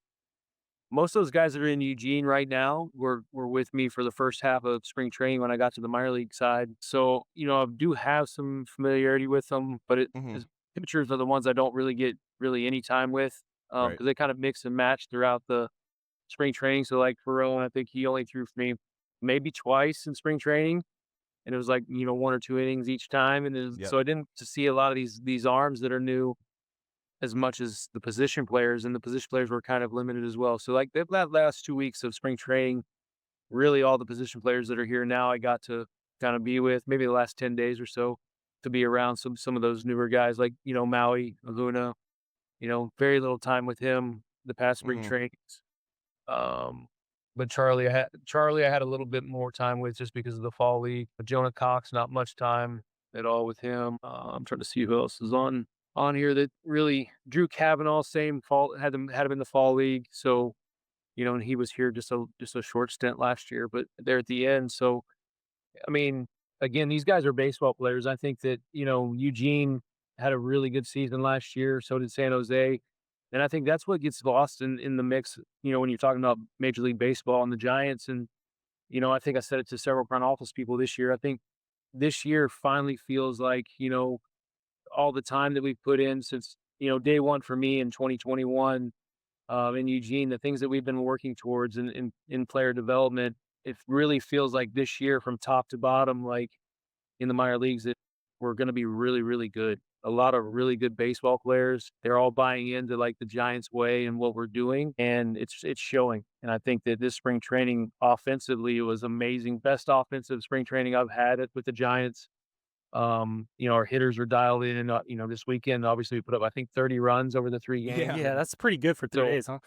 that are in Eugene right now were with me for the first half of spring training when I got to the minor league side. So, I do have some familiarity with them, but
Mm-hmm.
pitchers are the ones I don't really get really any time with because
Right.
they kind of mix and match throughout the spring training. So like Farone, I think he only threw for me maybe twice in spring training. And it was like, 1 or 2 innings each time. And
Yep.
so I didn't to see a lot of these arms that are new as much as the position players, and the position players were kind of limited as well. So like that last 2 weeks of spring training, really all the position players that are here now, I got to kind of be with maybe the last 10 days or so to be around some of those newer guys like, Maui, Luna, very little time with him the past spring
Mm-hmm.
trainings. Um, but Charlie I had a little bit more time with just because of the fall league. But Jonah Cox, not much time at all with him. I'm trying to see who else is on here that really Drew Kavanaugh, same fall had him in the fall league. So, and he was here just a short stint last year, but there at the end. So I mean, again, these guys are baseball players. I think that, Eugene had a really good season last year. So did San Jose. And I think that's what gets lost in the mix, when you're talking about Major League Baseball and the Giants. And, I think I said it to several front office people this year. I think this year finally feels like, all the time that we've put in since, day one for me in 2021 in Eugene, the things that we've been working towards in player development, it really feels like this year from top to bottom, like in the minor leagues, that we're going to be really, really good. A lot of really good baseball players. They're all buying into like the Giants way and what we're doing, and it's showing. And I think that this spring training offensively was amazing. Best offensive spring training I've had it with the Giants. Our hitters are dialed in. This weekend, obviously, we put up, I think, 30 runs over the 3 games.
Yeah.
Yeah, that's pretty good for 3 days, huh?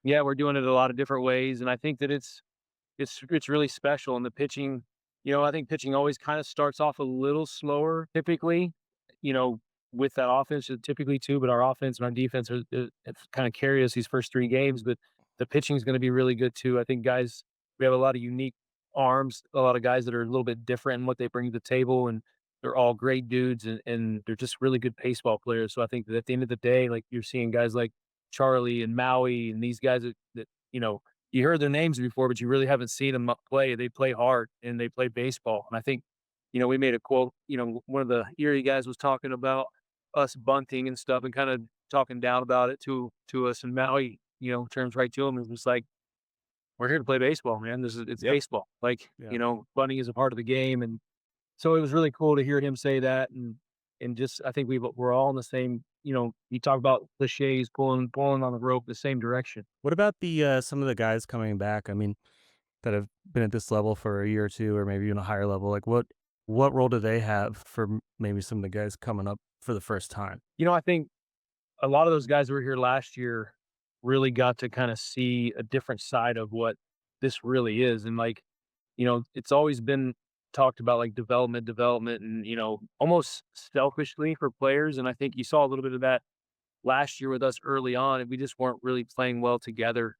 Yeah, we're doing it a lot of different ways, and I think that it's really special. And the pitching, I think pitching always kind of starts off a little slower, typically, you know, with that offense typically too. But our offense and our defense are kind of carry us these first 3 games. But the pitching is going to be really good too. I think we have a lot of unique arms, a lot of guys that are a little bit different in what they bring to the table, and they're all great dudes, and they're just really good baseball players. So I think that at the end of the day, like you're seeing guys like Charlie and Maui and these guys that you heard their names before, but you really haven't seen them play. They play hard and they play baseball. And I think, we made a quote, one of the Erie guys was talking about us bunting and stuff and kind of talking down about it to us. And Maui, turns right to him and was like, we're here to play baseball, man. It's
Yep.
baseball. Like,
Yeah.
bunting is a part of the game. And so it was really cool to hear him say that. And just, I think we're all in the same, you talk about cliches, pulling on the rope, the same direction.
What about the some of the guys coming back? I mean, that have been at this level for a year or two, or maybe even a higher level. Like, what role do they have for maybe some of the guys coming up for the first time?
I think a lot of those guys who were here last year really got to kind of see a different side of what this really is. And like, it's always been talked about like development and, almost selfishly for players. And I think you saw a little bit of that last year with us early on, and we just weren't really playing well together.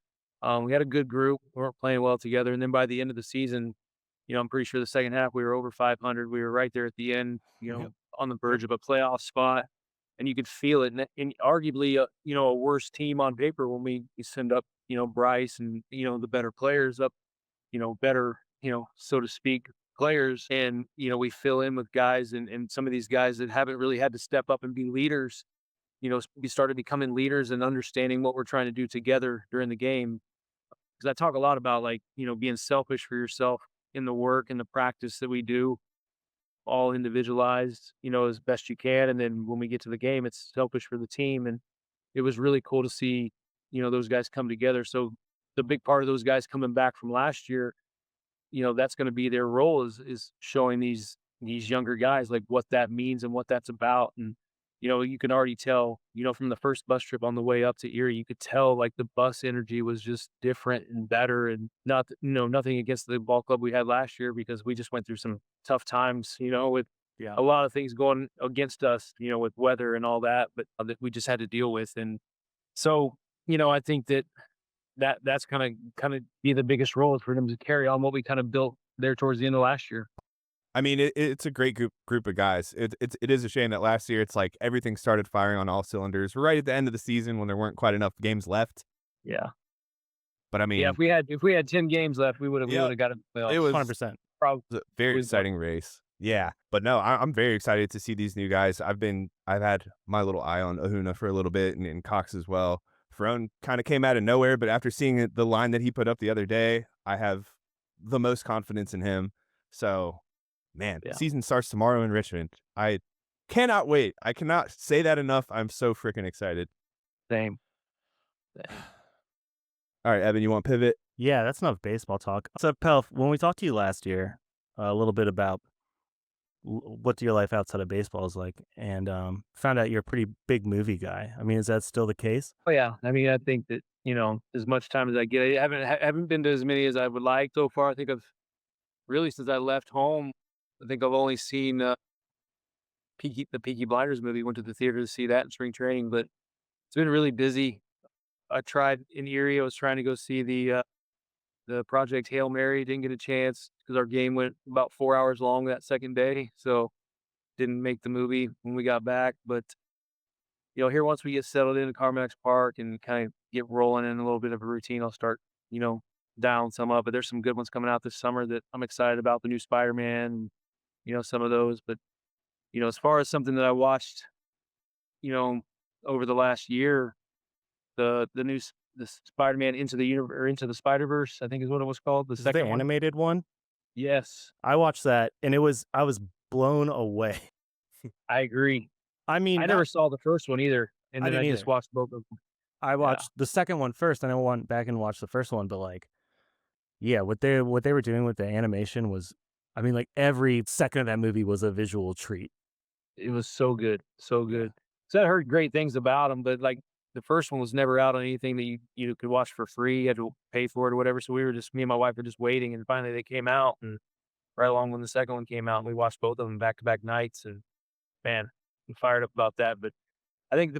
We had a good group, we weren't playing well together. And then by the end of the season, I'm pretty sure the second half we were over 500. We were right there at the end,
Yep.
on the verge of a playoff spot, and you could feel it. And arguably, a worse team on paper when we send up, Bryce and the better players up, better, so to speak, players, and we fill in with guys and some of these guys that haven't really had to step up and be leaders. We started becoming leaders and understanding what we're trying to do together during the game. Because I talk a lot about like being selfish for yourself in the work and the practice that we do, all individualized, as best you can. And then when we get to the game, it's selfish for the team. And it was really cool to see, those guys come together. So the big part of those guys coming back from last year, that's going to be their role is showing these younger guys like what that means and what that's about. And you can already tell, from the first bus trip on the way up to Erie, you could tell like the bus energy was just different and better. And nothing against the ball club we had last year, because we just went through some tough times, with a lot of things going against us, with weather and all that, but that we just had to deal with. And so, I think that's kind of be the biggest role is for them to carry on what we kind of built there towards the end of last year.
I mean, it's a great group of guys. It is a shame that last year it's like everything started firing on all cylinders right at the end of the season when there weren't quite enough games left.
Yeah.
But I mean,
Yeah, if we had 10 games left, we would have got it.
It was
100%.
It was a very exciting race. Yeah, but no, I'm very excited to see these new guys. I've had my little eye on Ahuna for a little bit, and Cox as well. Farone kind of came out of nowhere, but after seeing the line that he put up the other day, I have the most confidence in him. So, man, season starts tomorrow in Richmond. I cannot wait. I cannot say that enough. I'm so freaking excited.
Same.
All right, Evan, you want pivot?
Yeah, that's enough baseball talk. So, Pelf, when we talked to you last year, a little bit about what your life outside of baseball is like, and found out you're a pretty big movie guy. I mean, is that still the case?
Oh yeah, I mean, I think that as much time as I get, I haven't been to as many as I would like so far. I think I've really, since I left home, I think I've only seen the Peaky Blinders movie. Went to the theater to see that in spring training, but it's been really busy. I tried in Erie. I was trying to go see the Project Hail Mary. Didn't get a chance because our game went about 4 hours long that second day, so didn't make the movie when we got back. But here once we get settled into CarMax Park and kind of get rolling in a little bit of a routine, I'll start dialing some up. But there's some good ones coming out this summer that I'm excited about. The new Spider-Man, some of those. But as far as something that I watched, over the last year, the Spider-Man Into the Universe or Into the Spider-Verse, I think is what it was called. The second one.
Animated one.
Yes,
I watched that, and I was blown away.
I agree.
I mean,
I never saw the first one either, and then I
didn't
just
either.
watched both of them.
I watched the second one first, and I went back and watched the first one. But like, yeah, what they were doing with the animation was, I mean, like every second of that movie was a visual treat.
It was so good, so good. So I heard great things about them, but like the first one was never out on anything that you could watch for free. You had to pay for it or whatever. So me and my wife were just waiting, and finally they came out, and right along when the second one came out, and we watched both of them back to back nights, and man, I'm fired up about that. But I think the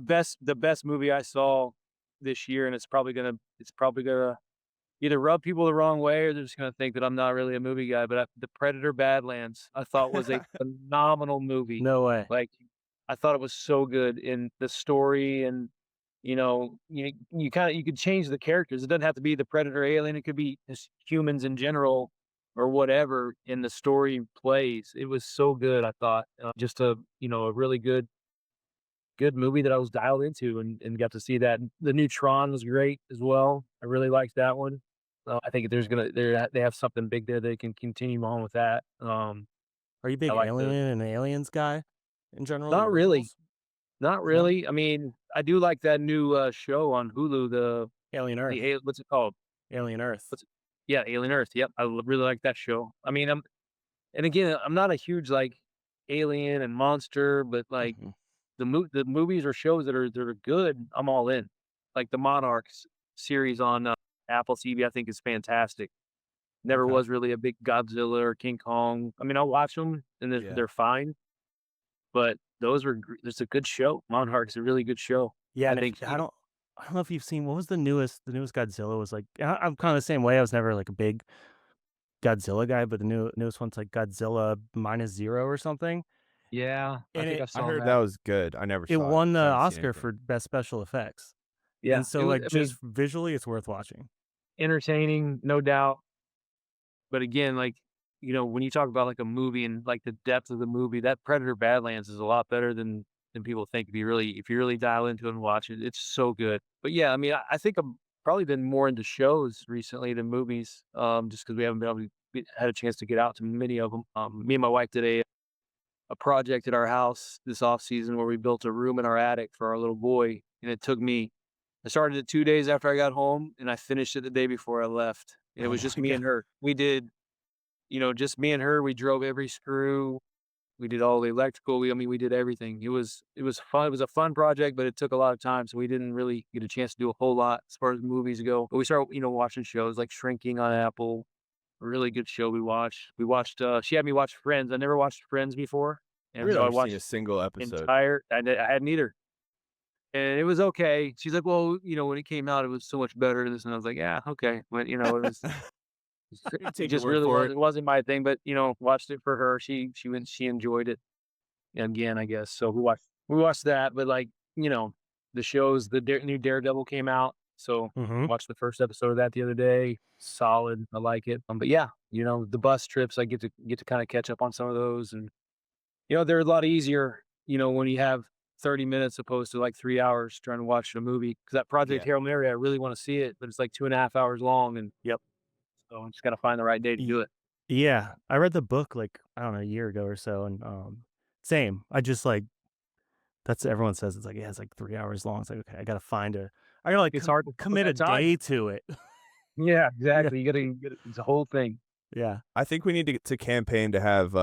best movie I saw this year, and it's probably gonna either rub people the wrong way or they're just gonna think that I'm not really a movie guy. But The Predator Badlands, I thought was a phenomenal movie.
No way.
Like, I thought it was so good in the story, and you could change the characters. It doesn't have to be the Predator alien. It could be just humans in general or whatever. In the story plays, it was so good. I thought just a really good movie that I was dialed into and got to see that. The new Tron was great as well. I really liked that one. I think they have something big there. They can continue on with that.
Are you a big Alien and Aliens guy in general?
Not really. Not
No?
really. I mean, I do like that new show on Hulu, the
Alien Earth,
what's it called?
Alien Earth.
Yeah, Alien Earth. Yep, really like that show. I mean, and again, I'm not a huge like alien and monster, but like
Mhm.
the movies or shows that are good, I'm all in. Like the Monarchs series on Apple TV, I think is fantastic. Never
Okay.
was really a big Godzilla or King Kong. I mean, I'll watch them and they're fine, but it's a good show. Monarchs a really good show.
Yeah,
I
and
think
I don't know if you've seen what was the newest Godzilla was like. I'm kind of the same way. I was never like a big Godzilla guy, but the newest one's like Godzilla -0 or something.
yeah, I
And
think I
I
saw
heard
that.
that was good. I never
it
saw
won the
so I haven't seen
Oscar
anything.
for best special effects.
Yeah,
And so
it was,
like
I mean,
just visually it's worth watching.
entertaining, no doubt. But again, like, when you talk about like a movie and like the depth of the movie, that Predator Badlands is a lot better than people think. If you really dial into it and watch it, it's so good. But yeah, I mean, I think I've probably been more into shows recently than movies, just because we haven't been able to had a chance to get out to many of them. Me and my wife did a project at our house this off season where we built a room in our attic for our little boy, and it took me. I started it 2 days after I got home, and I finished it the day before I left. And it
Oh
was just
my
me
God.
and her. We did, just me and her. We drove every screw. We did all the electrical. We did everything. It was fun. It was a fun project, but it took a lot of time, so we didn't really get a chance to do a whole lot as far as movies go. But we started, watching shows like Shrinking on Apple. A really good show we watched. We watched. She had me watch Friends. I never watched Friends before, and
I've
so I
never seen a
watched
single episode.
I hadn't either. And it was okay. She's like, "Well, when it came out, it was so much better than this." And I was like, "Yeah, okay." But, it was it
Take your
just
word
really
for
wasn't my thing, but, watched it for her. She enjoyed it again, I guess. So we watched that, but, like, the shows, the new Daredevil came out, so
Mm-hmm.
watched the first episode of that the other day. Solid. I like it. But yeah, the bus trips, I get to kind of catch up on some of those, and they're a lot easier, when you have 30 minutes opposed to like 3 hours trying to watch a movie. Because that Project
Yeah.
Hail Mary, I really want to see it, but it's like 2.5 hours long. And
Yep.
so I just got to find the right day to do it.
Yeah, I read the book like I don't know a year ago or so, and same. I just like that's everyone says it's like yeah, it's like 3 hours long. It's like okay, I gotta like
It's hard to
commit a
that time.
day to it.
Yeah, exactly. You got to it's a whole thing.
Yeah,
I think we need to campaign to have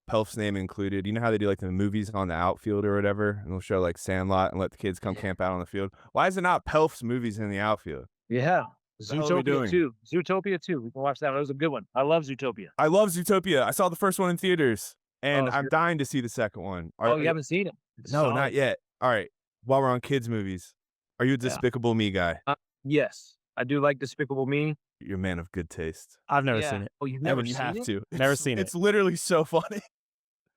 Pelf's name included. You know how they do like the movies on the outfield or whatever, and they'll show like Sandlot and let the kids come camp out on the field. Why is it not Pelf's movies in the outfield?
Yeah.
the hell are we doing?
Zootopia 2. We can watch that one. That was a good one. I love Zootopia.
I love Zootopia. I saw the first one in theaters, and
Oh,
I'm dying to see the second one.
you haven't seen it? It's
No,
solid.
not yet. All right. While we're on kids movies, are you a Despicable Me guy?
Yes. I do like Despicable Me.
You're a man of good taste.
I've never seen it.
Oh, you've never
Evan, you
seen
have
it?
to.
Never seen it.
It's literally so funny.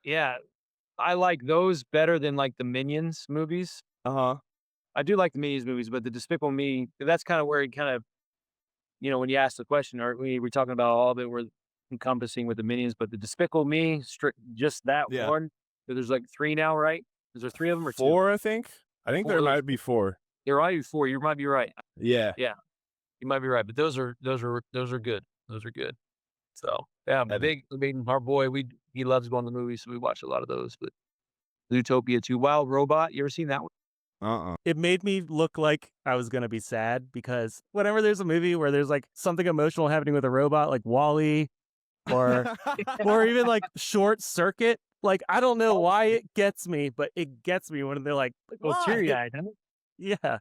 Yeah. I like those better than like the Minions movies.
Uh-huh.
I do like the Minions movies, but the Despicable Me, that's kind of where it kind of, when you ask the question, or we're talking about all of it, we're encompassing with the Minions, but the Despicable Me, just that one. There's like 3 now, right? Is there 3 of them or 2?
4, I think. I think there might be 4.
There might be 4. You might be right.
Yeah.
Yeah. You might be right, but those are good. Those are good. So yeah, our boy, he loves going to the movies, so we watch a lot of those. But Zootopia 2, Wild Robot, you ever seen that one?
Uh-uh.
It made me look like I was gonna be sad because whenever there's a movie where there's like something emotional happening with a robot, like Wall-E, or even like Short Circuit, like I don't know why it gets me, but it gets me when they're like,
Well,
"Why?"
teary-eyed, huh?
Yeah,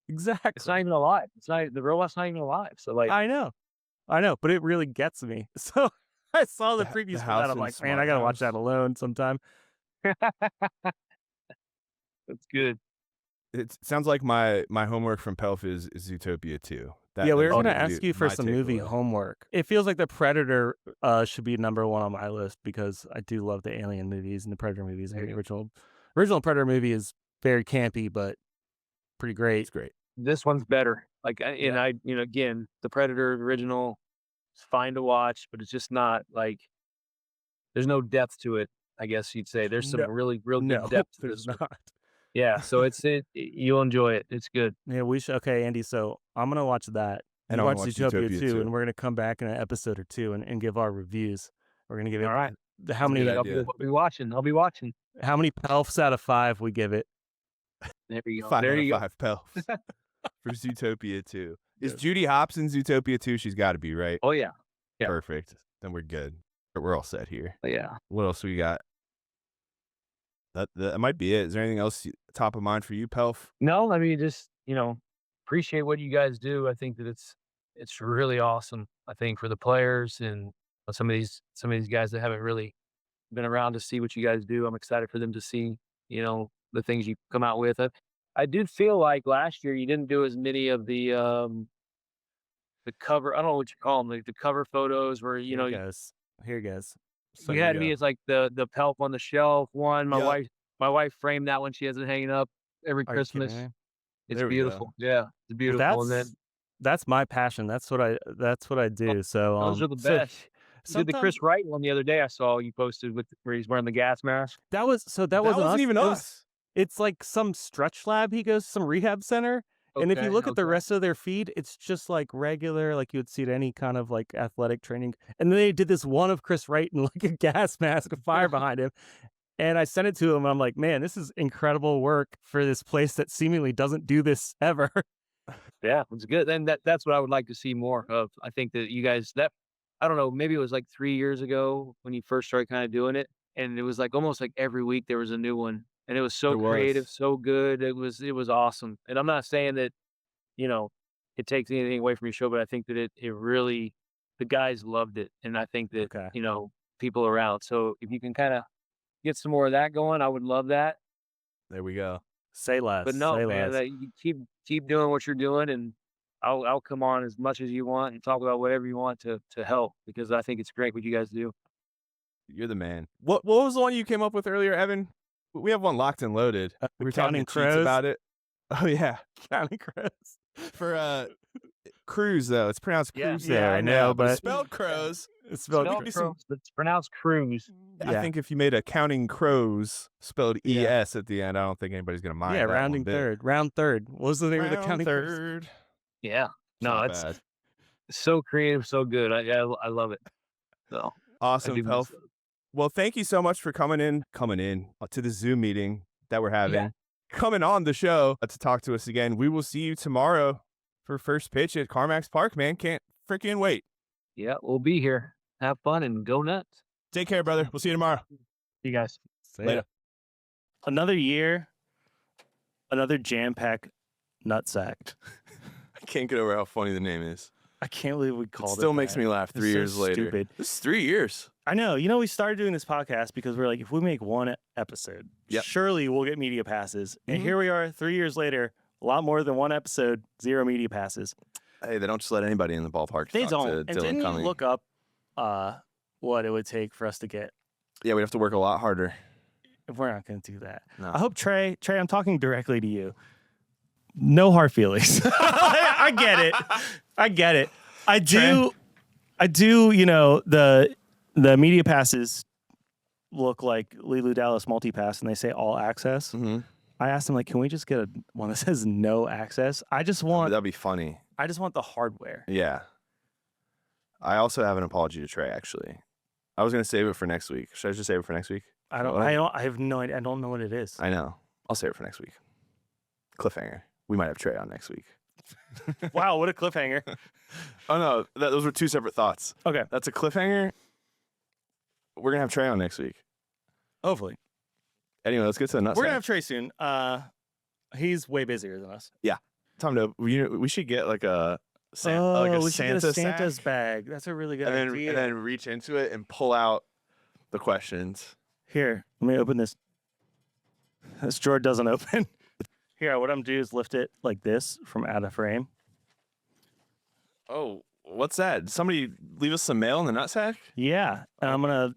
exactly.
It's not even alive. The robot's not even alive. So like,
I know, but it really gets me. So I saw the previews for
House
that. I'm
in
like, man,
Smart
I gotta watch
House.
that alone sometime.
that's good.
It sounds like my homework from Pelf is Zootopia 2.
Yeah, we were
that's
gonna
gonna be
ask you for
my
some movie
takeaway.
homework. It feels like the Predator should be number 1 on my list because I do love the Alien movies and the Predator movies. And the original Predator movie is very campy, but pretty great.
It's great.
This one's better. Like, again, the Predator original is fine to watch, but it's just not like there's no depth to it. I guess you'd say there's some real good
No,
depth to
there's
this one.
not.
Yeah, so you'll enjoy it. It's good.
Yeah, we should. Okay, Andy. So I'm gonna watch that,
And
you
I'm
watch
gonna watch
Zootopia
Zootopia
2,
too.
and we're gonna come back in an episode or 2 and give our reviews. We're gonna give it
All right.
how many
good
I'll
idea.
be watching. I'll be watching.
how many Pelfs out of 5 we give it.
There you go.
5
there
out of
you
5 Pelfs for Zootopia 2. Is
Yes.
Judy Hopps in Zootopia 2? She's got to be, right?
go. Oh yeah. Yeah.
Perfect. Then we're good. We're all set here.
Yeah.
What else we got? That might be it. Is there anything else top of mind for you, Pelf?
No, I mean, just, appreciate what you guys do. I think that it's really awesome. I think for the players and some of these guys that haven't really been around to see what you guys do. I'm excited for them to see, the things you come out with. I did feel like last year you didn't do as many of the cover. I don't know what you call them, like the cover photos where
Here it goes. Here it goes.
you had me as like the Pelf on the shelf one.
Yep.
My wife framed that one. She has it hanging up every
Are you kidding
Christmas.
me?
It's
There we go.
beautiful. Yeah, it's beautiful.
Well,
And then
that's my passion. That's what I do. So
those are the
so
best. You did the Chris Wright one the other day. I saw you posted with where he's wearing the gas mask.
that wasn't us.
even
It was-
us.
It's like some stretch lab. He goes to some rehab center. And if you look at the rest of their feed, it's just like regular, like you would see at any kind of like athletic training. And then they did this one of Chris Wright in like a gas mask with fire behind him. And I sent it to him. And I'm like, man, this is incredible work for this place that seemingly doesn't do this ever.
Yeah, it's good. And that's what I would like to see more of. I think that you guys I don't know, maybe it was like 3 years ago when you first started kind of doing it. And it was like almost like every week there was a new one. And it was so
There was.
creative, so good. It was awesome. And I'm not saying that, it takes anything away from your show, but I think that it really the guys loved it. And I think that,
Okay.
people around. So if you can kind of get some more of that going, I would love that.
There we go.
Say less.
But no,
say
man,
less.
that you keep doing what you're doing, and I'll come on as much as you want and talk about whatever you want to help, because I think it's great what you guys do.
You're the man. What was the one you came up with earlier, Evan? We have one locked and loaded. We were talking
Counting
to Cheats
crows?
about it. Oh yeah.
Counting crows.
For cruise though. It's pronounced
Yeah.
cruise
Yeah,
there.
I know, but-
it's spelled crows.
It's spelled.
Spelled
be some-
crows, but it's pronounced cruise.
I
Yeah.
think if you made a counting crows spelled
Yeah.
ES at the end, I don't think anybody's gonna mind.
Yeah,
that
rounding
one bit.
third. Round third. What was the name of the
Round
counting crows?
third.
Yeah, no,
Not
it's
bad.
so creative, so good. I love it. So I
Awesome,
do miss
Pelf.
it.
Well, thank you so much for coming in to the Zoom meeting that we're having.
Yeah.
Coming on the show to talk to us again. We will see you tomorrow for first pitch at CarMax Park, man. Can't freaking wait.
Yeah, we'll be here. Have fun and go nuts.
Take care, brother. We'll see you tomorrow.
You guys.
See
Later.
ya. Another year, another jam-packed nutsack.
I can't get over how funny the name is.
I can't believe we
It
called it.
still makes
that.
me laugh
It's
3
so
years later.
stupid.
This is 3 years.
I know. We started doing this podcast because we're like, if we make one episode,
Yep.
surely we'll get media passes. And
Mhm.
here we are 3 years later, a lot more than one episode, 0 media passes.
Hey, they don't just let anybody in the ballpark.
They
talk
don't.
to
And
Dylan
didn't you
Cumming.
look up what it would take for us to get?
Yeah, we have to work a lot harder.
If we're not going to do that.
No.
I hope Trey, I'm talking directly to you. No hard feelings. I get it. I do, the media passes look like Lelu Dallas multi-pass and they say all access.
Mm-hmm.
I asked him, like, can we just get one that says no access? I just want
That'd be funny.
the hardware.
Yeah. I also have an apology to Trey, actually. I was going to save it for next week. Should I just save it for next week?
I have no idea. I don't know what it is.
I know. I'll save it for next week. Cliffhanger. We might have Trey on next week.
Wow, what a cliffhanger.
Oh, no. Those were two separate thoughts.
Okay.
That's a cliffhanger. We're going to have Trey on next week.
Hopefully.
Anyway, let's get to the Nutsack.
We're going to have Trey soon. He's way busier than us.
Time to, we should get like a
We
Santa
should get a Santa's
sack,
bag. That's a really good idea.
and then reach into it and pull out the questions.
Here, let me open this. This drawer doesn't open. Here, what I'm going to do is lift it like this from out of frame.
Oh, what's that? Did somebody leave us some mail in the Nutsack?
Yeah. And I'm going to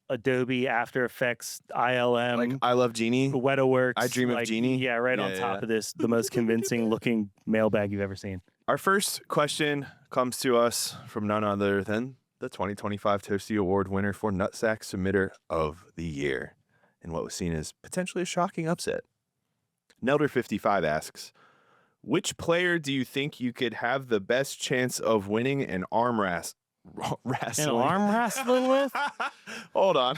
Adobe After Effects ILM.
Like I Love Genie?
WetaWorks.
I Dream of Genie?
Yeah, right on
Yeah,
top
yeah.
of this, the most convincing looking mailbag you've ever seen.
Our first question comes to us from none other than the 2025 Toasty Award winner for Nutsack Submitter of the Year, in what was seen as potentially a shocking upset. Nelder55 asks, which player do you think you could have the best chance of winning an arm wrestling?
An arm wrestling with?
Hold on.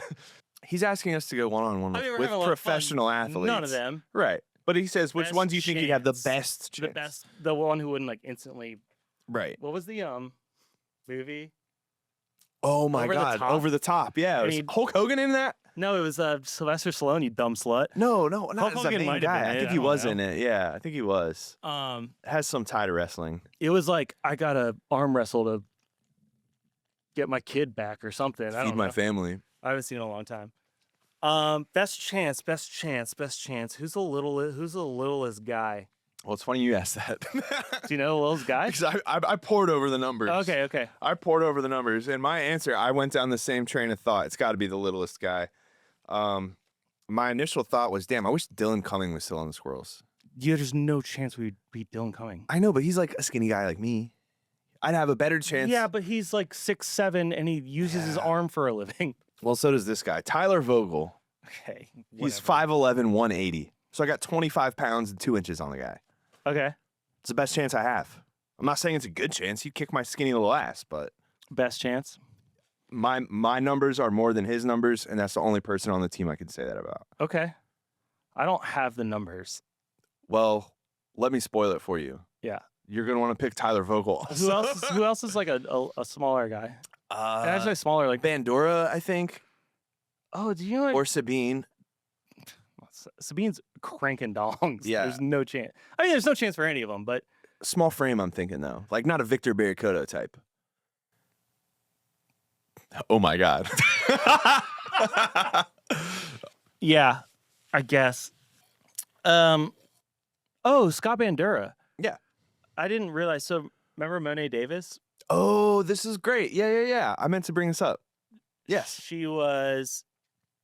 He's asking us to go one-on-one
I mean, we're
with
having a lot of fun.
professional athletes.
None of them.
Right. But he says, which
Best
one do you think you'd have the
chance.
best chance?
The best, the one who wouldn't like instantly.
Right.
What was the movie?
Oh my
Over the
God.
Top?
Over the Top. Yeah.
I
Was
mean-
Hulk Hogan in that?
No, it was Sylvester Stallone, you dumb slut.
No, not
Hulk
as the
Hogan
main
might have
guy.
been
I
it,
think
I
he
don't
was
know.
in it. Yeah, I think he was. Has some tie to wrestling.
It was like I got to arm wrestle to get my kid back or something. I
Feed
don't
my
know.
family.
I haven't seen it in a long time. Best chance. Who's the littlest guy?
Well, it's funny you asked that.
Do you know the littlest guy?
Because I poured over the numbers.
Okay.
I poured over the numbers, and my answer, I went down the same train of thought. It's got to be the littlest guy. My initial thought was, damn, I wish Dylan Cumming was still on the Squirrels.
Yeah, there's no chance we'd beat Dylan Cumming.
I know, but he's like a skinny guy like me. I'd have a better chance.
Yeah, but he's like 6'7", and he uses his arm for a living.
Well, so does this guy, Tyler Vogel.
Okay.
He's
whatever.
5'11", 180. So I got 25 pounds and 2 inches on the guy.
Okay.
It's the best chance I have. I'm not saying it's a good chance. He'd kick my skinny little ass, but
Best chance?
my numbers are more than his numbers, and that's the only person on the team I can say that about.
Okay. I don't have the numbers.
Well, let me spoil it for you.
Yeah.
You're gonna want to pick Tyler Vogel.
Who else is like a smaller guy? And I say smaller, like
Bandura, I think,
oh, do you know?
or Sabine.
Sabine's cranking dongs.
Yeah.
There's no chance. I mean, there's no chance for any of them, but
Small frame, I'm thinking though, like not a Victor Barracuda type. Oh my God.
yeah, I guess. Oh, Scott Bandura.
Yeah.
I didn't realize. So remember Monet Davis?
Oh, this is great. Yeah. I meant to bring this up. Yes.
She was.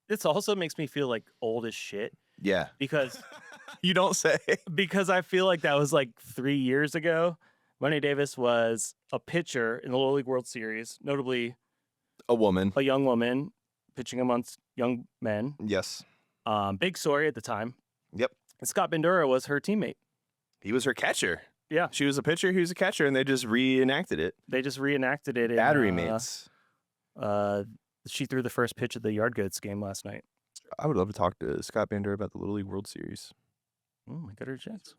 This also makes me feel like old as shit
Yeah.
because
You don't say.
I feel like that was like 3 years ago. Monet Davis was a pitcher in the Little League World Series, notably
A woman.
a young woman pitching amongst young men.
Yes.
Big story at the time.
Yep.
And Scott Bandura was her teammate.
He was her catcher.
Yeah.
She was a pitcher, he was a catcher, and they just reenacted it.
They just reenacted it.
Battery
in,
mates.
She threw the first pitch of the Yard Goats game last night.
I would love to talk to Scott Bandura about the Little League World Series.
Oh, I got her a chance.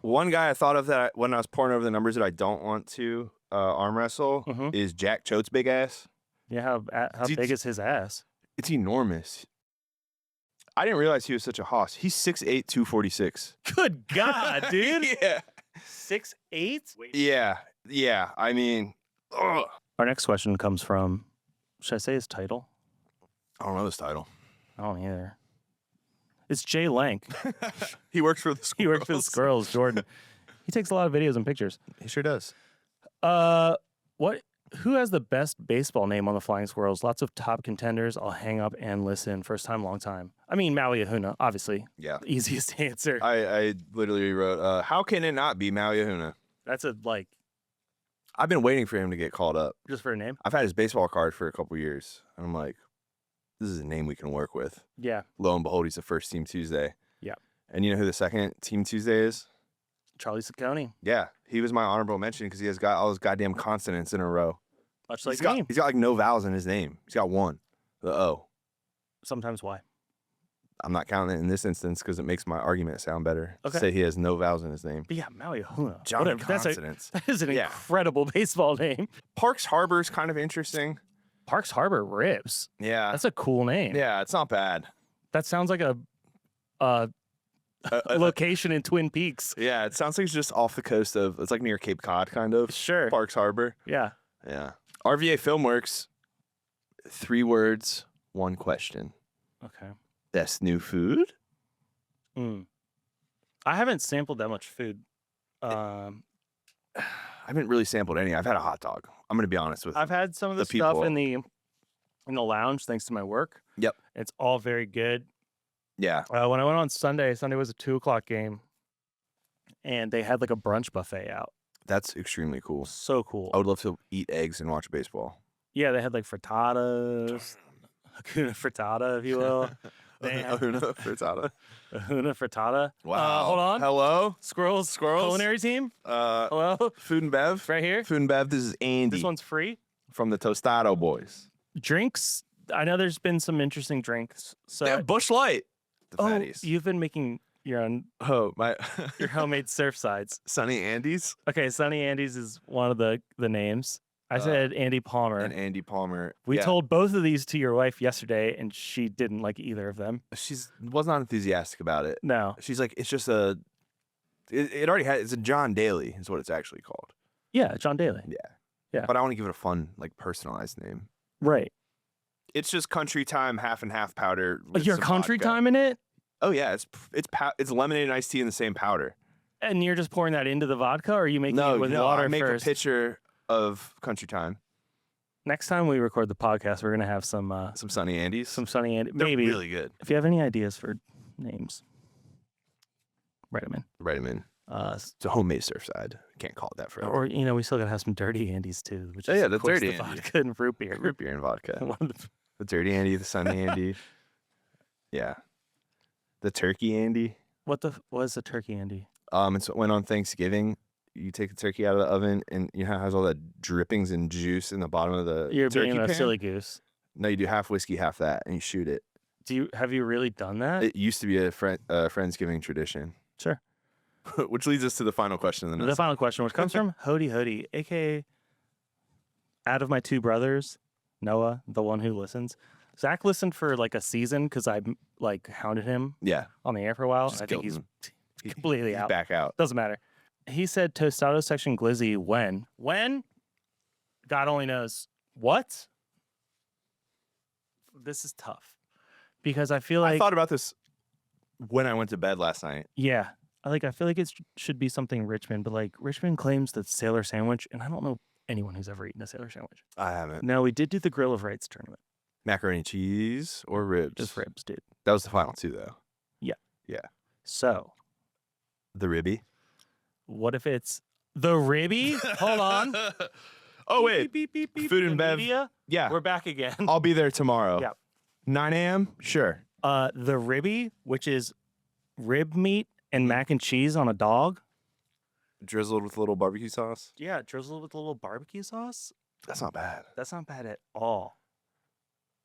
One guy I thought of that when I was pouring over the numbers that I don't want to arm wrestle is Jack Choate's big ass.
Yeah, how
Dude,
big is his ass?
It's enormous. I didn't realize he was such a hoss. He's 6'8", 246.
Good God, dude.
Yeah.
6'8"?
Yeah. I mean, ugh.
Our next question comes from, should I say his title?
I don't know this title.
I don't either. It's Jay Lank.
He works for the Squirrels.
He works for the Squirrels, Jordan. He takes a lot of videos and pictures.
He sure does.
Who has the best baseball name on the Flying Squirrels? Lots of top contenders. I'll hang up and listen. First time, long time. I mean, Maui Ahuna, obviously.
Yeah.
The easiest answer.
I literally wrote, how can it not be Maui Ahuna?
That's a, like,
I've been waiting for him to get called up.
just for a name?
I've had his baseball card for a couple years. And I'm like, this is a name we can work with.
Yeah.
Lo and behold, he's the first Team Tuesday.
Yeah.
And you know who the second Team Tuesday is?
Charlie Ciccone.
Yeah. He was my honorable mention because he has got all those goddamn consonants in a row.
Much like
He's got
me.
like no vowels in his name. He's got one. The O.
Sometimes why?
I'm not counting it in this instance because it makes my argument sound better. to
Okay.
Say he has no vowels in his name.
But yeah, Maui Ahuna.
Johnny
Whatever.
consonants.
That is an
Yeah.
incredible baseball name.
Parks Harbor is kind of interesting.
Parks Harbor rips.
Yeah.
That's a cool name.
Yeah, it's not bad.
That sounds like a location in Twin Peaks.
Yeah, it sounds like it's just off the coast of, it's like near Cape Cod, kind of.
Sure.
Parks Harbor.
Yeah.
Yeah. RVA Filmworks, 3 words, 1 question.
Okay.
Best new food?
I haven't sampled that much food.
I haven't really sampled any. I've had a hot dog. I'm going to be honest with
I've had some of the
the
stuff
people.
in the lounge thanks to my work.
Yep.
It's all very good.
Yeah.
When I went on Sunday was a 2:00 game, and they had like a brunch buffet out.
That's extremely cool.
So cool.
I would love to eat eggs and watch baseball.
Yeah, they had like frittatas, Hakuna frittata, if you will. They had
Ahuna frittata.
Hakuna frittata.
Wow.
Hold on.
Hello?
Squirrels culinary team. Hello.
Food and Bev.
Right here.
Food and Bev. This is Andy
This one's free.
from the Tostado Boys.
Drinks. I know there's been some interesting drinks. So
Yeah, Bush Light. The
oh,
fatties.
you've been making your own
Oh, my.
your homemade surf sides.
Sunny Andes.
Okay, Sunny Andes is one of the names. I said Andy Palmer.
And Andy Palmer.
We
Yeah.
told both of these to your wife yesterday, and she didn't like either of them.
She was not enthusiastic about it.
No.
She's like, it's just it already had, it's a John Daly is what it's actually called.
Yeah, John Daly.
Yeah.
Yeah.
But I want to give it a fun, like, personalized name.
Right.
It's just country time, half and half powder. With
Your
some
country
vodka.
time in it?
Oh yeah, it's lemonade and iced tea in the same powder.
And you're just pouring that into the vodka, or are you making it with water
I make
first?
a pitcher of country time.
Next time we record the podcast, we're gonna have some
Sunny Andes.
some Sunny Andy.
They're
Maybe
really good.
if you have any ideas for names, write them in.
Write them in. It's a homemade Surfside. Can't call it that forever.
Or we still gotta have some dirty Andes too, which
Oh,
is
yeah,
of
the
course
dirty
the
Andy.
vodka and root beer.
Root beer and vodka.
One of the-
The dirty Andy, the Sunny Andy. Yeah. The turkey Andy.
what is a turkey Andy?
It's when on Thanksgiving you take the turkey out of the oven and you know how it has all that drippings and juice in the bottom of the
You're
turkey
being a
pan?
silly goose.
No, you do half whiskey, half that, and you shoot it.
Have you really done that?
It used to be a Friendsgiving tradition.
Sure.
Which leads us to the final question.
The final question, which comes from Hody, aka out of my two brothers, Noah, the one who listens. Zach listened for like a season because I like hounded him
Yeah.
on the air for a while.
Just
I think
killed
he's completely
He's
out.
back out.
Doesn't matter. He said Tostado Section glizzy when? When? God only knows. What? This is tough because I feel like
I thought about this when I went to bed last night.
yeah, I feel like it should be something Richmond, but like Richmond claims the Sailor sandwich, and I don't know anyone who's ever eaten a Sailor sandwich.
I haven't.
No, we did do the Grill of Rights tournament.
Macaroni cheese or ribs?
Just ribs, dude.
That was the final two, though.
So,
The ribby.
what if it's the ribby? Hold on.
Oh, wait.
Beep, beep, beep, beep.
Food and
The
bev.
media,
Yeah.
we're back again.
I'll be there tomorrow.
Yep.
9 a.m.? Sure.
The ribby, which is rib meat and mac and cheese on a dog.
Drizzled with a little barbecue sauce.
Yeah, drizzled with a little barbecue sauce.
That's not bad.
That's not bad at all.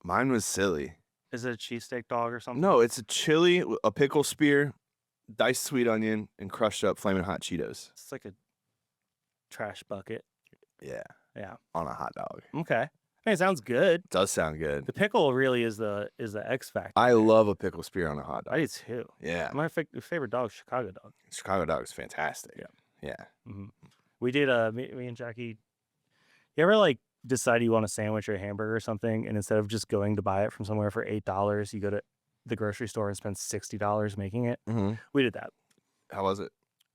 Mine was silly.
Is it a cheesesteak dog or something?
No, it's a chili, a pickle spear, diced sweet onion, and crushed up flaming hot Cheetos.
It's like a trash bucket.
Yeah.
Yeah.
On a hot dog.
Okay. I mean, it sounds good.
Does sound good.
The pickle really is the X factor.
I love a pickle spear on a hot dog.
I do too.
Yeah.
My favorite dog, is Chicago dog.
Chicago dog is fantastic.
Yeah.
Yeah.
Mm-hmm. We did me and Jackie. You ever like decide you want a sandwich or a hamburger or something, and instead of just going to buy it from somewhere for $8, you go to the grocery store and spend $60 making it?
Mm-hmm.
We did that.
How was it?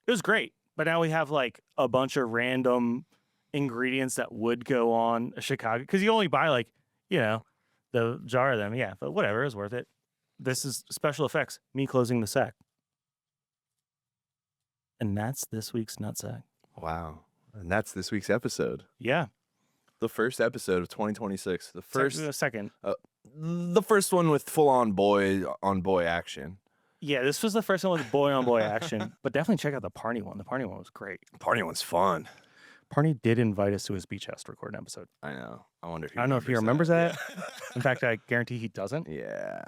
It was great, but now we have like a bunch of random ingredients that would go on a Chicago, because you only buy like the jar of them. Yeah, but whatever, it was worth it. This is special effects. Me closing the sack. And that's this week's Nutsack.
Wow. And that's this week's episode.
Yeah.
The first episode of 2026. The first
Second.
the first one with full on boy action.
Yeah, this was the first one with boy on boy action. But definitely check out the Parney one. The Parney one was great.
Party one's fun.
Parney did invite us to his beach house to record an episode.
I know. I wonder if
I don't know if he remembers that.
Yeah.
In fact, I guarantee he doesn't.
Yeah.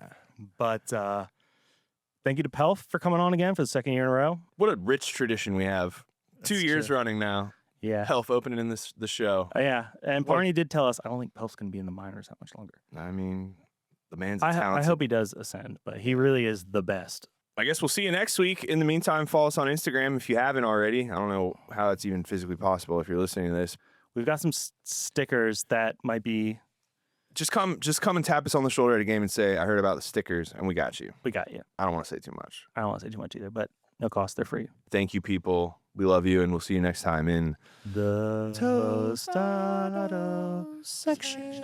But thank you to Pelf for coming on again for the second year in a row.
What a rich tradition we have.
That's
2 years
true.
running now.
Yeah.
Pelf opening in the show.
Yeah. And Parney did tell us, I don't think Pelf's going to be in the minors that much longer.
I mean, the man's
I
talented.
hope he does ascend, but he really is the best.
I guess we'll see you next week. In the meantime, follow us on Instagram if you haven't already. I don't know how it's even physically possible if you're listening to this.
We've got some stickers that might be.
Just come and tap us on the shoulder at a game and say, I heard about the stickers, and we got you.
We got you.
I don't want to say too much.
I don't want to say too much either, but no cost. They're free.
Thank you, people. We love you, and we'll see you next time in
The
Tostado Section.